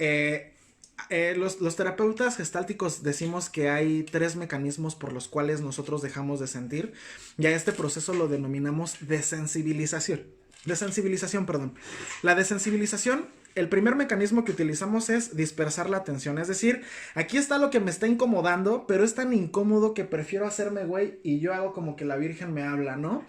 los terapeutas gestálticos decimos que hay 3 mecanismos por los cuales nosotros dejamos de sentir, y a este proceso lo denominamos desensibilización. Desensibilización, perdón. La desensibilización, el primer mecanismo que utilizamos es dispersar la atención. Es decir, aquí está lo que me está incomodando, pero es tan incómodo que prefiero hacerme güey y yo hago como que la Virgen me habla, ¿no?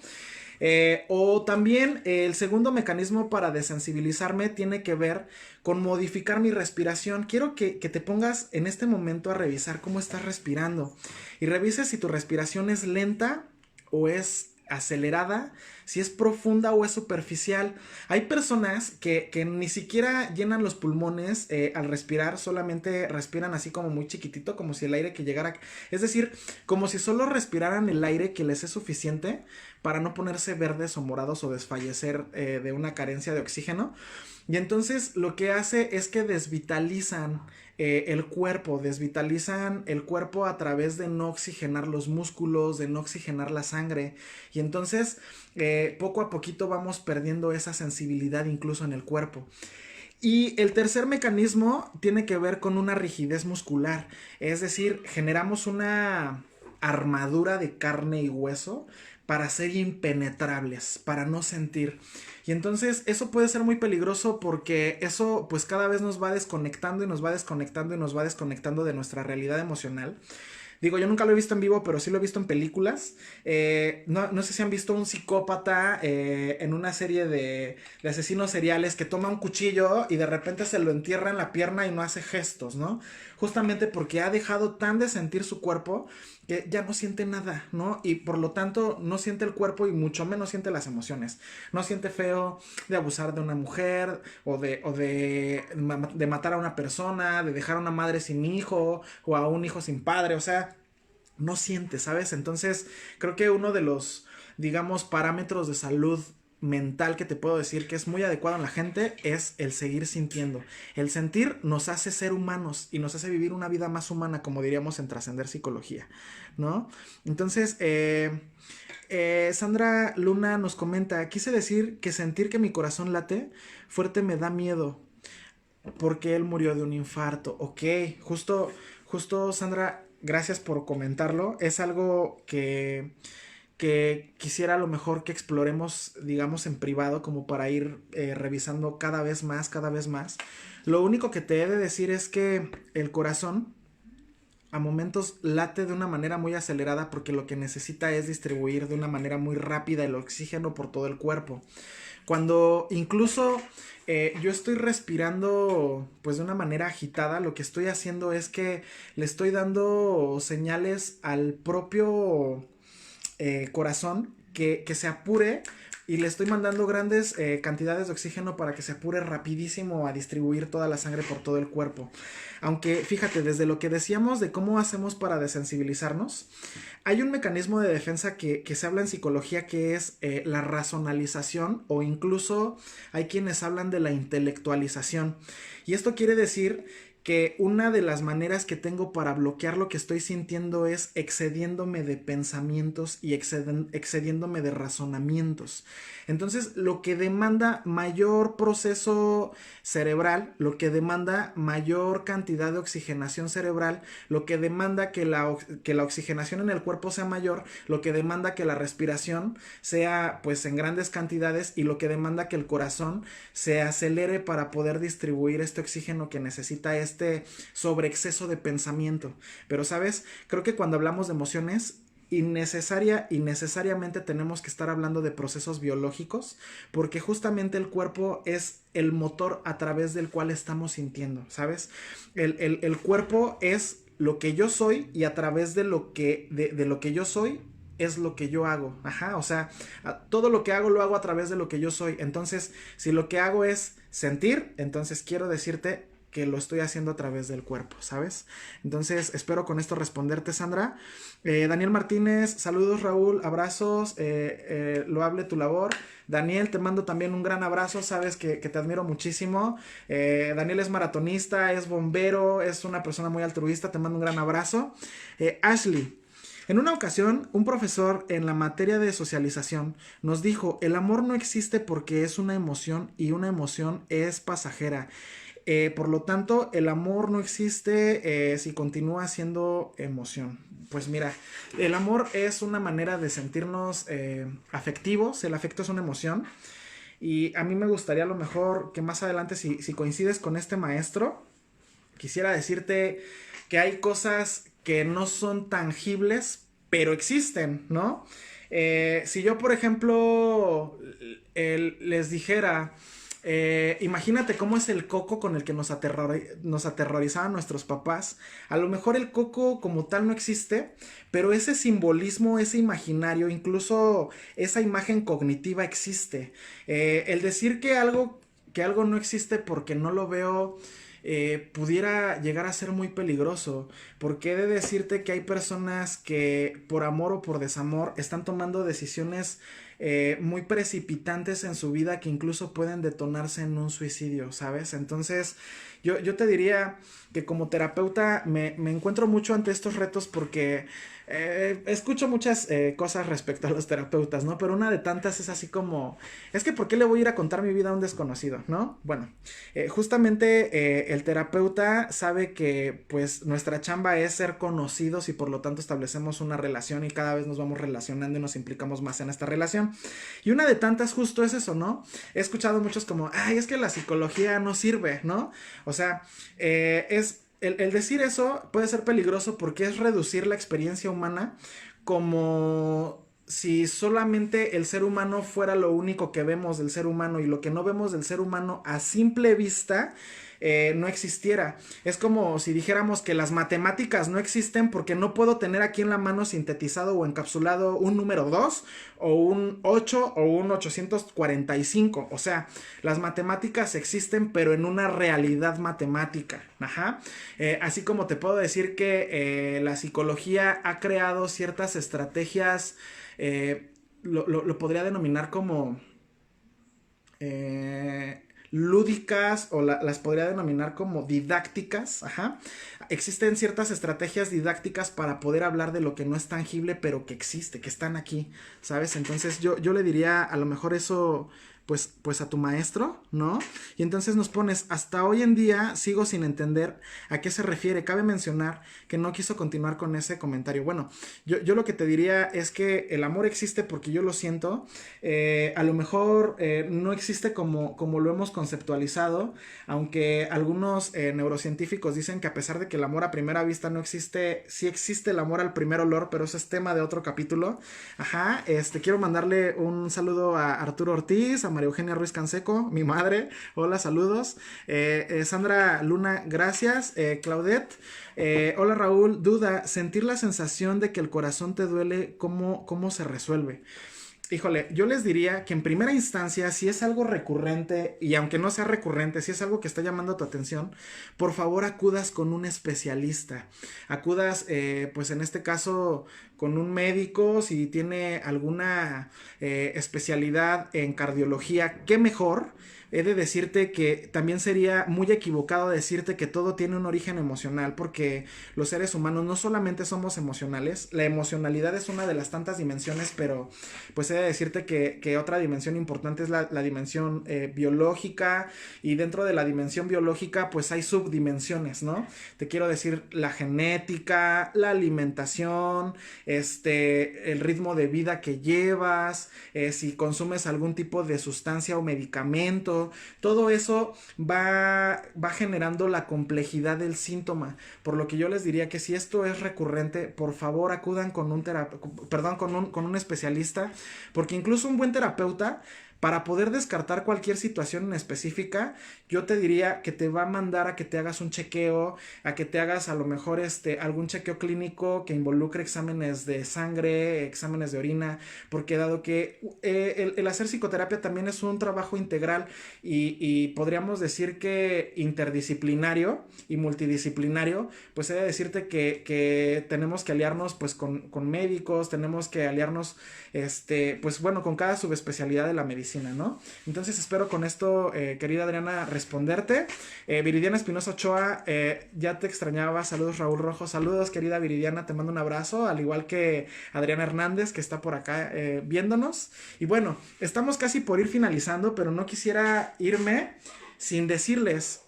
O también el segundo mecanismo para desensibilizarme tiene que ver con modificar mi respiración. Quiero que te pongas en este momento a revisar cómo estás respirando y revises si tu respiración es lenta o es acelerada, si es profunda o es superficial. Hay personas que ni siquiera llenan los pulmones al respirar, solamente respiran así como muy chiquitito, como si el aire que llegara, es decir, como si solo respiraran el aire que les es suficiente para no ponerse verdes o morados o desfallecer de una carencia de oxígeno. Y entonces lo que hace es que desvitalizan desvitalizan el cuerpo a través de no oxigenar los músculos, de no oxigenar la sangre. Y entonces poco a poquito vamos perdiendo esa sensibilidad incluso en el cuerpo. Y el tercer mecanismo tiene que ver con una rigidez muscular, es decir, generamos una armadura de carne y hueso para ser impenetrables, para no sentir. Y entonces eso puede ser muy peligroso porque eso pues cada vez nos va desconectando y nos va desconectando y nos va desconectando de nuestra realidad emocional. Digo, yo nunca lo he visto en vivo, pero sí lo he visto en películas. No sé si han visto un psicópata en una serie de asesinos seriales que toma un cuchillo y de repente se lo entierra en la pierna y no hace gestos, ¿no? Justamente porque ha dejado tan de sentir su cuerpo que ya no siente nada, ¿no? Y por lo tanto no siente el cuerpo y mucho menos siente las emociones. No siente feo de abusar de una mujer de matar a una persona, de dejar a una madre sin hijo o a un hijo sin padre, o sea, no siente, ¿sabes? Entonces creo que uno de los, digamos, parámetros de salud mental que te puedo decir que es muy adecuado en la gente es el seguir sintiendo. El sentir nos hace ser humanos y nos hace vivir una vida más humana, como diríamos en Trascender Psicología, ¿no? Entonces, Sandra Luna nos comenta, quise decir que sentir que mi corazón late fuerte me da miedo porque él murió de un infarto. Ok, justo Sandra, gracias por comentarlo. Es algo que quisiera a lo mejor que exploremos, digamos, en privado, como para ir revisando cada vez más, cada vez más. Lo único que te he de decir es que el corazón a momentos late de una manera muy acelerada porque lo que necesita es distribuir de una manera muy rápida el oxígeno por todo el cuerpo. Cuando incluso yo estoy respirando pues de una manera agitada, lo que estoy haciendo es que le estoy dando señales al propio corazón que se apure y le estoy mandando grandes cantidades de oxígeno para que se apure rapidísimo a distribuir toda la sangre por todo el cuerpo. Aunque fíjate, desde lo que decíamos de cómo hacemos para desensibilizarnos, hay un mecanismo de defensa que se habla en psicología que es la razonalización, o incluso hay quienes hablan de la intelectualización. Y esto quiere decir que una de las maneras que tengo para bloquear lo que estoy sintiendo es excediéndome de pensamientos y excediéndome de razonamientos. Entonces, lo que demanda mayor proceso cerebral, lo que demanda mayor cantidad de oxigenación cerebral, lo que demanda que la oxigenación en el cuerpo sea mayor, lo que demanda que la respiración sea pues en grandes cantidades y lo que demanda que el corazón se acelere para poder distribuir este oxígeno que necesita este sobreexceso de pensamiento. Pero sabes, creo que cuando hablamos de emociones y necesariamente tenemos que estar hablando de procesos biológicos, porque justamente el cuerpo es el motor a través del cual estamos sintiendo, ¿sabes? El cuerpo es lo que yo soy y a través de lo que yo soy es lo que yo hago. Ajá, o sea, todo lo que hago lo hago a través de lo que yo soy. Entonces, si lo que hago es sentir, entonces quiero decirte que lo estoy haciendo a través del cuerpo, ¿sabes? Entonces, espero con esto responderte, Sandra. Daniel Martínez, saludos, Raúl, abrazos, loable tu labor. Daniel, te mando también un gran abrazo, sabes que te admiro muchísimo. Daniel es maratonista, es bombero, es una persona muy altruista, te mando un gran abrazo. Ashley, en una ocasión, un profesor en la materia de socialización nos dijo, el amor no existe porque es una emoción y una emoción es pasajera. Por lo tanto, el amor no existe si continúa siendo emoción. Pues mira, el amor es una manera de sentirnos afectivos, el afecto es una emoción. Y a mí me gustaría a lo mejor que más adelante, si coincides con este maestro, quisiera decirte que hay cosas que no son tangibles, pero existen, ¿no? Si yo, por ejemplo, les dijera, imagínate cómo es el coco con el que nos aterrorizaban nuestros papás. A lo mejor el coco como tal no existe, pero ese simbolismo, ese imaginario, incluso esa imagen cognitiva existe. El decir que algo no existe porque no lo veo pudiera llegar a ser muy peligroso, porque he de decirte que hay personas que por amor o por desamor están tomando decisiones muy precipitantes en su vida que incluso pueden detonarse en un suicidio, ¿sabes? Entonces yo te diría que como terapeuta me encuentro mucho ante estos retos porque escucho muchas cosas respecto a los terapeutas, ¿no? Pero una de tantas es así como, es que ¿por qué le voy a ir a contar mi vida a un desconocido, ¿no? Bueno, justamente el terapeuta sabe que pues nuestra chamba es ser conocidos y por lo tanto establecemos una relación y cada vez nos vamos relacionando y nos implicamos más en esta relación. Y una de tantas justo es eso, ¿no? He escuchado muchos como, ay, es que la psicología no sirve, ¿no? O sea, el decir eso puede ser peligroso porque es reducir la experiencia humana como si solamente el ser humano fuera lo único que vemos del ser humano y lo que no vemos del ser humano a simple vista no existiera. Es como si dijéramos que las matemáticas no existen porque no puedo tener aquí en la mano sintetizado o encapsulado un número 2 o un 8 o un 845. O sea, las matemáticas existen pero en una realidad matemática. Ajá. Así como te puedo decir que la psicología ha creado ciertas estrategias, lo podría denominar como lúdicas o las podría denominar como didácticas. Ajá. Existen ciertas estrategias didácticas para poder hablar de lo que no es tangible pero que existe, que están aquí, ¿sabes? Entonces yo le diría a lo mejor eso pues a tu maestro, ¿no? Y entonces nos pones, hasta hoy en día sigo sin entender a qué se refiere. Cabe mencionar que no quiso continuar con ese comentario. Bueno, yo lo que te diría es que el amor existe porque yo lo siento. A lo mejor no existe como lo hemos conceptualizado, aunque algunos neurocientíficos dicen que a pesar de que el amor a primera vista no existe, sí existe el amor al primer olor, pero eso es tema de otro capítulo. Ajá, quiero mandarle un saludo a Arturo Ortiz, a María Eugenia Ruiz Canseco, mi madre. Hola, saludos. Sandra Luna, gracias. Claudette, hola Raúl, duda, sentir la sensación de que el corazón te duele, ¿cómo se resuelve? Híjole, yo les diría que en primera instancia, si es algo recurrente, y aunque no sea recurrente, si es algo que está llamando tu atención, por favor acudas con un especialista. Acudas, pues en este caso, con un médico, si tiene alguna especialidad en cardiología, qué mejor. He de decirte que también sería muy equivocado decirte que todo tiene un origen emocional, porque los seres humanos no solamente somos emocionales, la emocionalidad es una de las tantas dimensiones, pero pues he de decirte que otra dimensión importante es la dimensión biológica, y dentro de la dimensión biológica pues hay subdimensiones, ¿no? Te quiero decir la genética, la alimentación, el ritmo de vida que llevas, si consumes algún tipo de sustancia o medicamento. Todo eso va generando la complejidad del síntoma, por lo que yo les diría que si esto es recurrente, por favor acudan con un especialista, porque incluso un buen terapeuta para poder descartar cualquier situación en específica, yo te diría que te va a mandar a que te hagas un chequeo, a que te hagas a lo mejor algún chequeo clínico que involucre exámenes de sangre, exámenes de orina, porque dado que el hacer psicoterapia también es un trabajo integral y podríamos decir que interdisciplinario y multidisciplinario, pues he de decirte que tenemos que aliarnos pues con médicos, tenemos que aliarnos pues bueno, con cada subespecialidad de la medicina, ¿no? Entonces espero con esto, querida Adriana, responderte. Viridiana Espinosa Ochoa, ya te extrañaba. Saludos, Raúl Rojo. Saludos, querida Viridiana, te mando un abrazo, al igual que Adriana Hernández, que está por acá viéndonos. Y bueno, estamos casi por ir finalizando, pero no quisiera irme sin decirles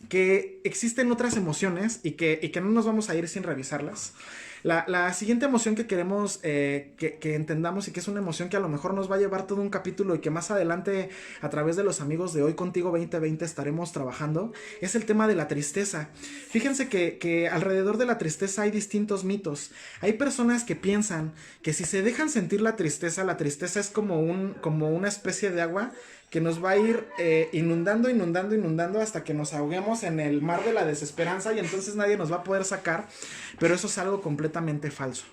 que existen otras emociones y que no nos vamos a ir sin revisarlas. La siguiente emoción que queremos que entendamos, y que es una emoción que a lo mejor nos va a llevar todo un capítulo y que más adelante a través de los amigos de Hoy Contigo 2020 estaremos trabajando, es el tema de la tristeza. Fíjense que alrededor de la tristeza hay distintos mitos. Hay personas que piensan que si se dejan sentir la tristeza es como una especie de agua que nos va a ir inundando hasta que nos ahoguemos en el mar de la desesperanza y entonces nadie nos va a poder sacar, pero eso es algo completamente falso.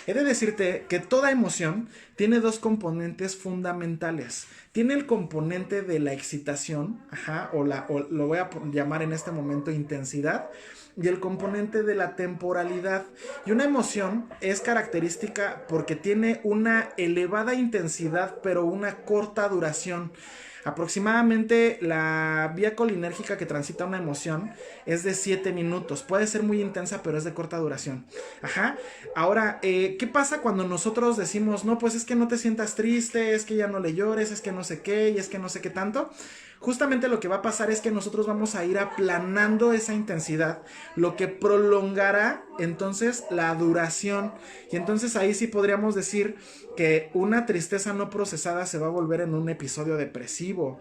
He de decirte que toda emoción tiene dos componentes fundamentales. Tiene el componente de la excitación, o lo voy a llamar en este momento intensidad, y el componente de la temporalidad. Y una emoción es característica porque tiene una elevada intensidad, pero una corta duración. Aproximadamente la vía colinérgica que transita una emoción es de 7 minutos. Puede ser muy intensa, pero es de corta duración. Ahora, ¿qué pasa cuando nosotros decimos, no, pues es que no te sientas triste, es que ya no le llores, es que no sé qué, y es que no sé qué tanto? Justamente lo que va a pasar es que nosotros vamos a ir aplanando esa intensidad, lo que prolongará entonces la duración. Y entonces ahí sí podríamos decir que una tristeza no procesada se va a volver en un episodio depresivo,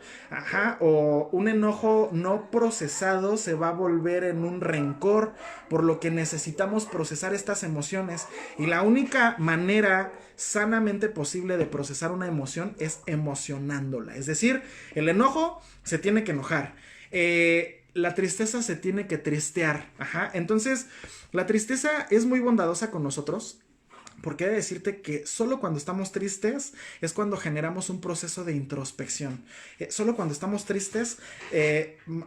o un enojo no procesado se va a volver en un rencor, por lo que necesitamos procesar estas emociones. Y la única manera sanamente posible de procesar una emoción es emocionándola. Es decir, el enojo se tiene que enojar. La tristeza se tiene que tristear. Entonces, la tristeza es muy bondadosa con nosotros, porque he de decirte que solo cuando estamos tristes es cuando generamos un proceso de introspección. Solo cuando estamos tristes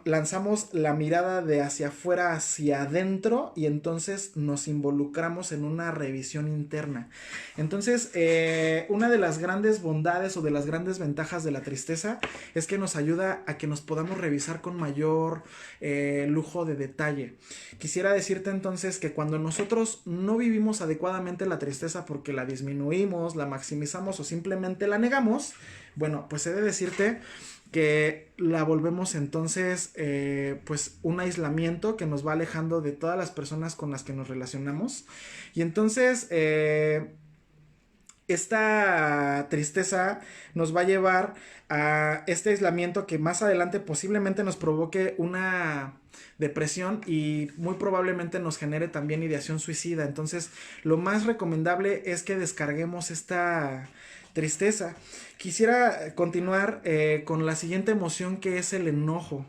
lanzamos la mirada de hacia afuera hacia adentro y entonces nos involucramos en una revisión interna. Entonces, una de las grandes bondades o de las grandes ventajas de la tristeza es que nos ayuda a que nos podamos revisar con mayor lujo de detalle. Quisiera decirte entonces que cuando nosotros no vivimos adecuadamente la tristeza porque la disminuimos, la maximizamos o simplemente la negamos, bueno, pues he de decirte que la volvemos entonces pues un aislamiento que nos va alejando de todas las personas con las que nos relacionamos. Y entonces esta tristeza nos va a llevar a este aislamiento que más adelante posiblemente nos provoque una depresión y muy probablemente nos genere también ideación suicida. Entonces, lo más recomendable es que descarguemos esta tristeza. Quisiera continuar con la siguiente emoción, que es el enojo.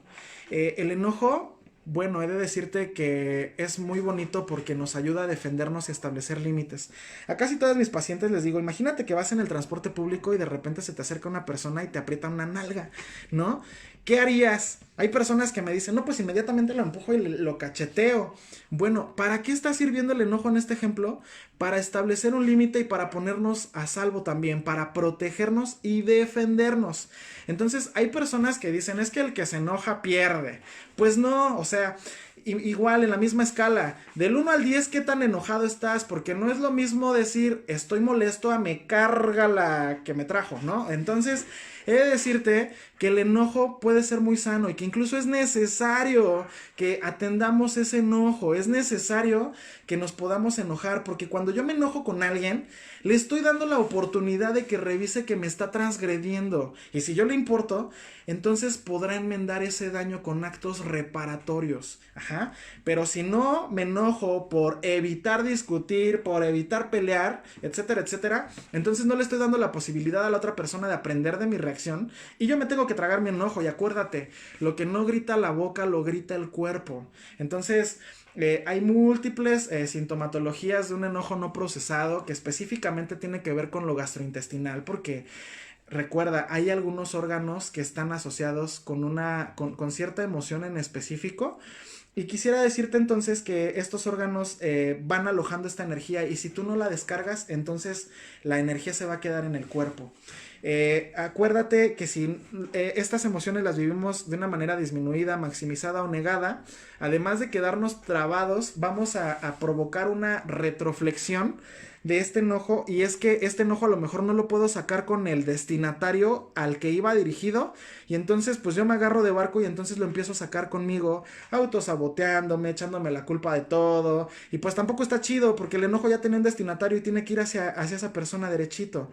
El enojo, bueno, he de decirte que es muy bonito porque nos ayuda a defendernos y establecer límites. A casi todas mis pacientes les digo, imagínate que vas en el transporte público y de repente se te acerca una persona y te aprieta una nalga, ¿no? ¿Qué harías? Hay personas que me dicen, no, pues inmediatamente lo empujo y lo cacheteo. Bueno, ¿para qué está sirviendo el enojo en este ejemplo? Para establecer un límite y para ponernos a salvo también, para protegernos y defendernos. Entonces, hay personas que dicen, es que el que se enoja pierde. Pues no, o sea, igual en la misma escala, del 1 al 10, ¿qué tan enojado estás? Porque no es lo mismo decir, estoy molesto, a me carga la que me trajo, ¿no? Entonces, he de decirte que el enojo puede ser muy sano y que incluso es necesario que atendamos ese enojo, es necesario que nos podamos enojar, porque cuando yo me enojo con alguien, le estoy dando la oportunidad de que revise que me está transgrediendo, y si yo le importo, entonces podrá enmendar ese daño con actos reparatorios. Ajá. Pero si no me enojo por evitar discutir, por evitar pelear, etcétera, etcétera, entonces no le estoy dando la posibilidad a la otra persona de aprender de mi reacción y yo me tengo que tragar mi enojo. Y acuérdate, lo que no grita la boca lo grita el cuerpo. Entonces, hay múltiples sintomatologías de un enojo no procesado que específicamente tiene que ver con lo gastrointestinal, porque recuerda, hay algunos órganos que están asociados con cierta emoción en específico. Y quisiera decirte entonces que estos órganos van alojando esta energía y si tú no la descargas, entonces la energía se va a quedar en el cuerpo. Acuérdate que si estas emociones las vivimos de una manera disminuida, maximizada o negada, además de quedarnos trabados, vamos a provocar una retroflexión de este enojo, y es que este enojo a lo mejor no lo puedo sacar con el destinatario al que iba dirigido, y entonces pues yo me agarro de barco y entonces lo empiezo a sacar conmigo, autosaboteándome, echándome la culpa de todo, y pues tampoco está chido porque el enojo ya tiene un destinatario y tiene que ir hacia esa persona derechito.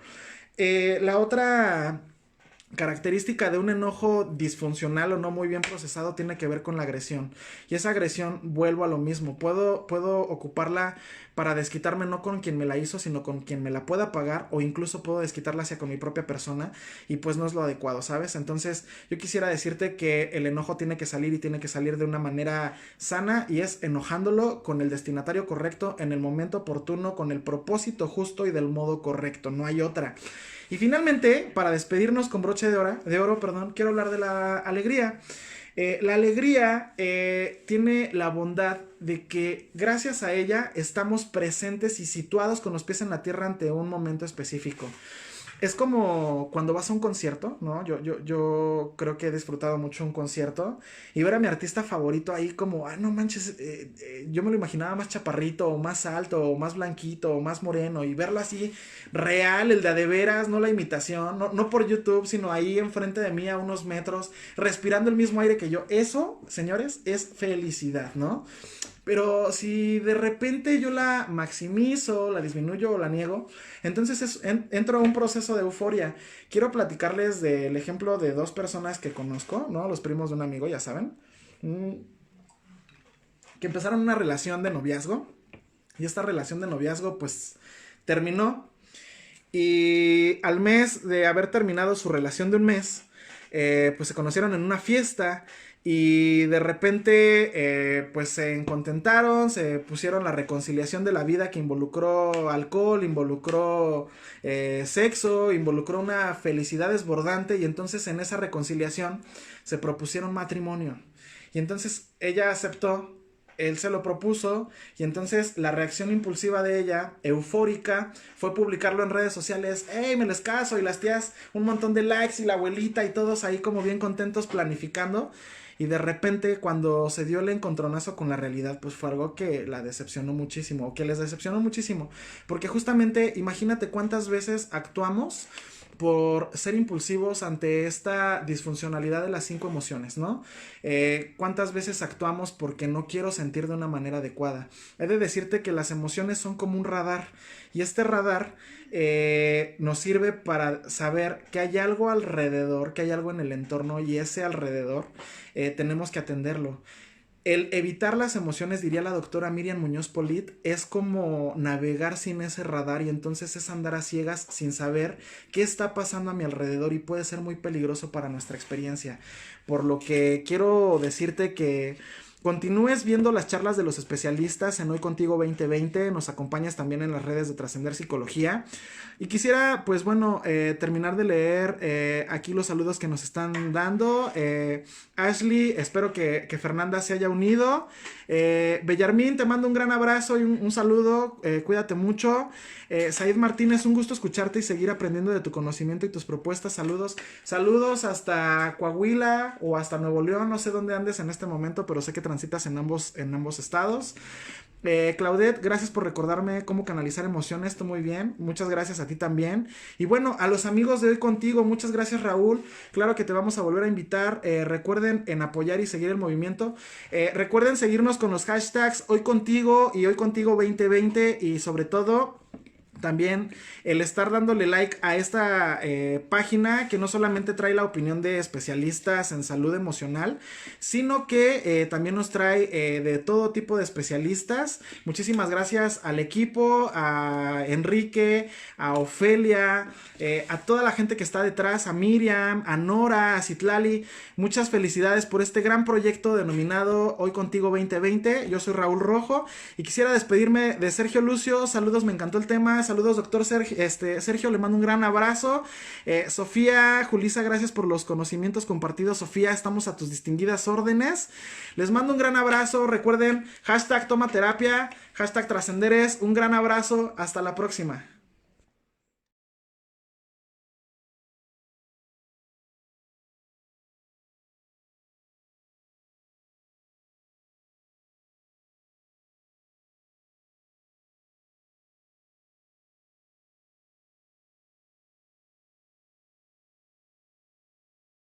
La otra característica de un enojo disfuncional o no muy bien procesado tiene que ver con la agresión. Y esa agresión, vuelvo a lo mismo, puedo ocuparla para desquitarme no con quien me la hizo, sino con quien me la pueda pagar, o incluso puedo desquitarla hacia con mi propia persona, y pues no es lo adecuado, ¿sabes? Entonces yo quisiera decirte que el enojo tiene que salir y tiene que salir de una manera sana, y es enojándolo con el destinatario correcto, en el momento oportuno, con el propósito justo y del modo correcto, no hay otra. Y finalmente, para despedirnos con broche de oro, perdón, quiero hablar de la alegría. La alegría tiene la bondad de que gracias a ella estamos presentes y situados con los pies en la tierra ante un momento específico. Es como cuando vas a un concierto, ¿no? Yo creo que he disfrutado mucho un concierto y ver a mi artista favorito ahí como, no manches, yo me lo imaginaba más chaparrito, o más alto, o más blanquito, o más moreno, y verlo así real, el de veras, no la imitación, no por YouTube, sino ahí enfrente de mí a unos metros, respirando el mismo aire que yo. Eso, señores, es felicidad, ¿no? Pero si de repente yo la maximizo, la disminuyo o la niego, entonces entro a un proceso de euforia. Quiero platicarles del ejemplo de dos personas que conozco, ¿no? Los primos de un amigo, ya saben. Que empezaron una relación de noviazgo. Y esta relación de noviazgo, pues, terminó. Y al mes de haber terminado su relación de un mes, pues se conocieron en una fiesta. Y de repente, pues se contentaron, se pusieron la reconciliación de la vida que involucró alcohol, involucró sexo, involucró una felicidad desbordante. Y entonces en esa reconciliación se propusieron matrimonio. Y entonces ella aceptó, él se lo propuso, y entonces la reacción impulsiva de ella, eufórica, fue publicarlo en redes sociales. ¡Ey, me les caso! Y las tías, un montón de likes, y la abuelita y todos ahí como bien contentos planificando. Y de repente, cuando se dio el encontronazo con la realidad, pues fue algo que la decepcionó muchísimo, o que les decepcionó muchísimo. Porque justamente, imagínate cuántas veces actuamos por ser impulsivos ante esta disfuncionalidad de las 5 emociones, ¿no? ¿Cuántas veces actuamos porque no quiero sentir de una manera adecuada? He de decirte que las emociones son como un radar, y este radar nos sirve para saber que hay algo alrededor, que hay algo en el entorno, y ese alrededor tenemos que atenderlo. El evitar las emociones, diría la doctora Miriam Muñoz Polit, es como navegar sin ese radar, y entonces es andar a ciegas sin saber qué está pasando a mi alrededor, y puede ser muy peligroso para nuestra experiencia. Por lo que quiero decirte que continúes viendo las charlas de los especialistas en Hoy Contigo 2020, nos acompañas también en las redes de Trascender Psicología. Y quisiera, pues bueno, terminar de leer aquí los saludos que nos están dando. Ashley, espero que Fernanda se haya unido. Bellarmín, te mando un gran abrazo y un saludo. Cuídate mucho. Said Martínez, un gusto escucharte y seguir aprendiendo de tu conocimiento y tus propuestas. Saludos. Saludos hasta Coahuila o hasta Nuevo León. No sé dónde andes en este momento, pero sé que transitas en ambos estados. Claudette, gracias por recordarme cómo canalizar emociones, esto muy bien, muchas gracias a ti también. Y bueno, a los amigos de Hoy Contigo, muchas gracias Raúl, claro que te vamos a volver a invitar. Recuerden en apoyar y seguir el movimiento. Recuerden seguirnos con los hashtags Hoy Contigo y Hoy Contigo 2020, y sobre todo También el estar dándole like a esta página que no solamente trae la opinión de especialistas en salud emocional, sino que también nos trae de todo tipo de especialistas. Muchísimas gracias al equipo, a Enrique, a Ofelia, a toda la gente que está detrás, a Miriam, a Nora, a Citlali. Muchas felicidades por este gran proyecto denominado Hoy Contigo 2020. Yo soy Raúl Rojo y quisiera despedirme de Sergio Lucio. Saludos, me encantó el tema. Saludos, doctor Sergio. Sergio, le mando un gran abrazo. Sofía, Julisa, gracias por los conocimientos compartidos. Sofía, estamos a tus distinguidas órdenes. Les mando un gran abrazo. Recuerden, hashtag toma terapia, hashtag trascenderes. Un gran abrazo. Hasta la próxima.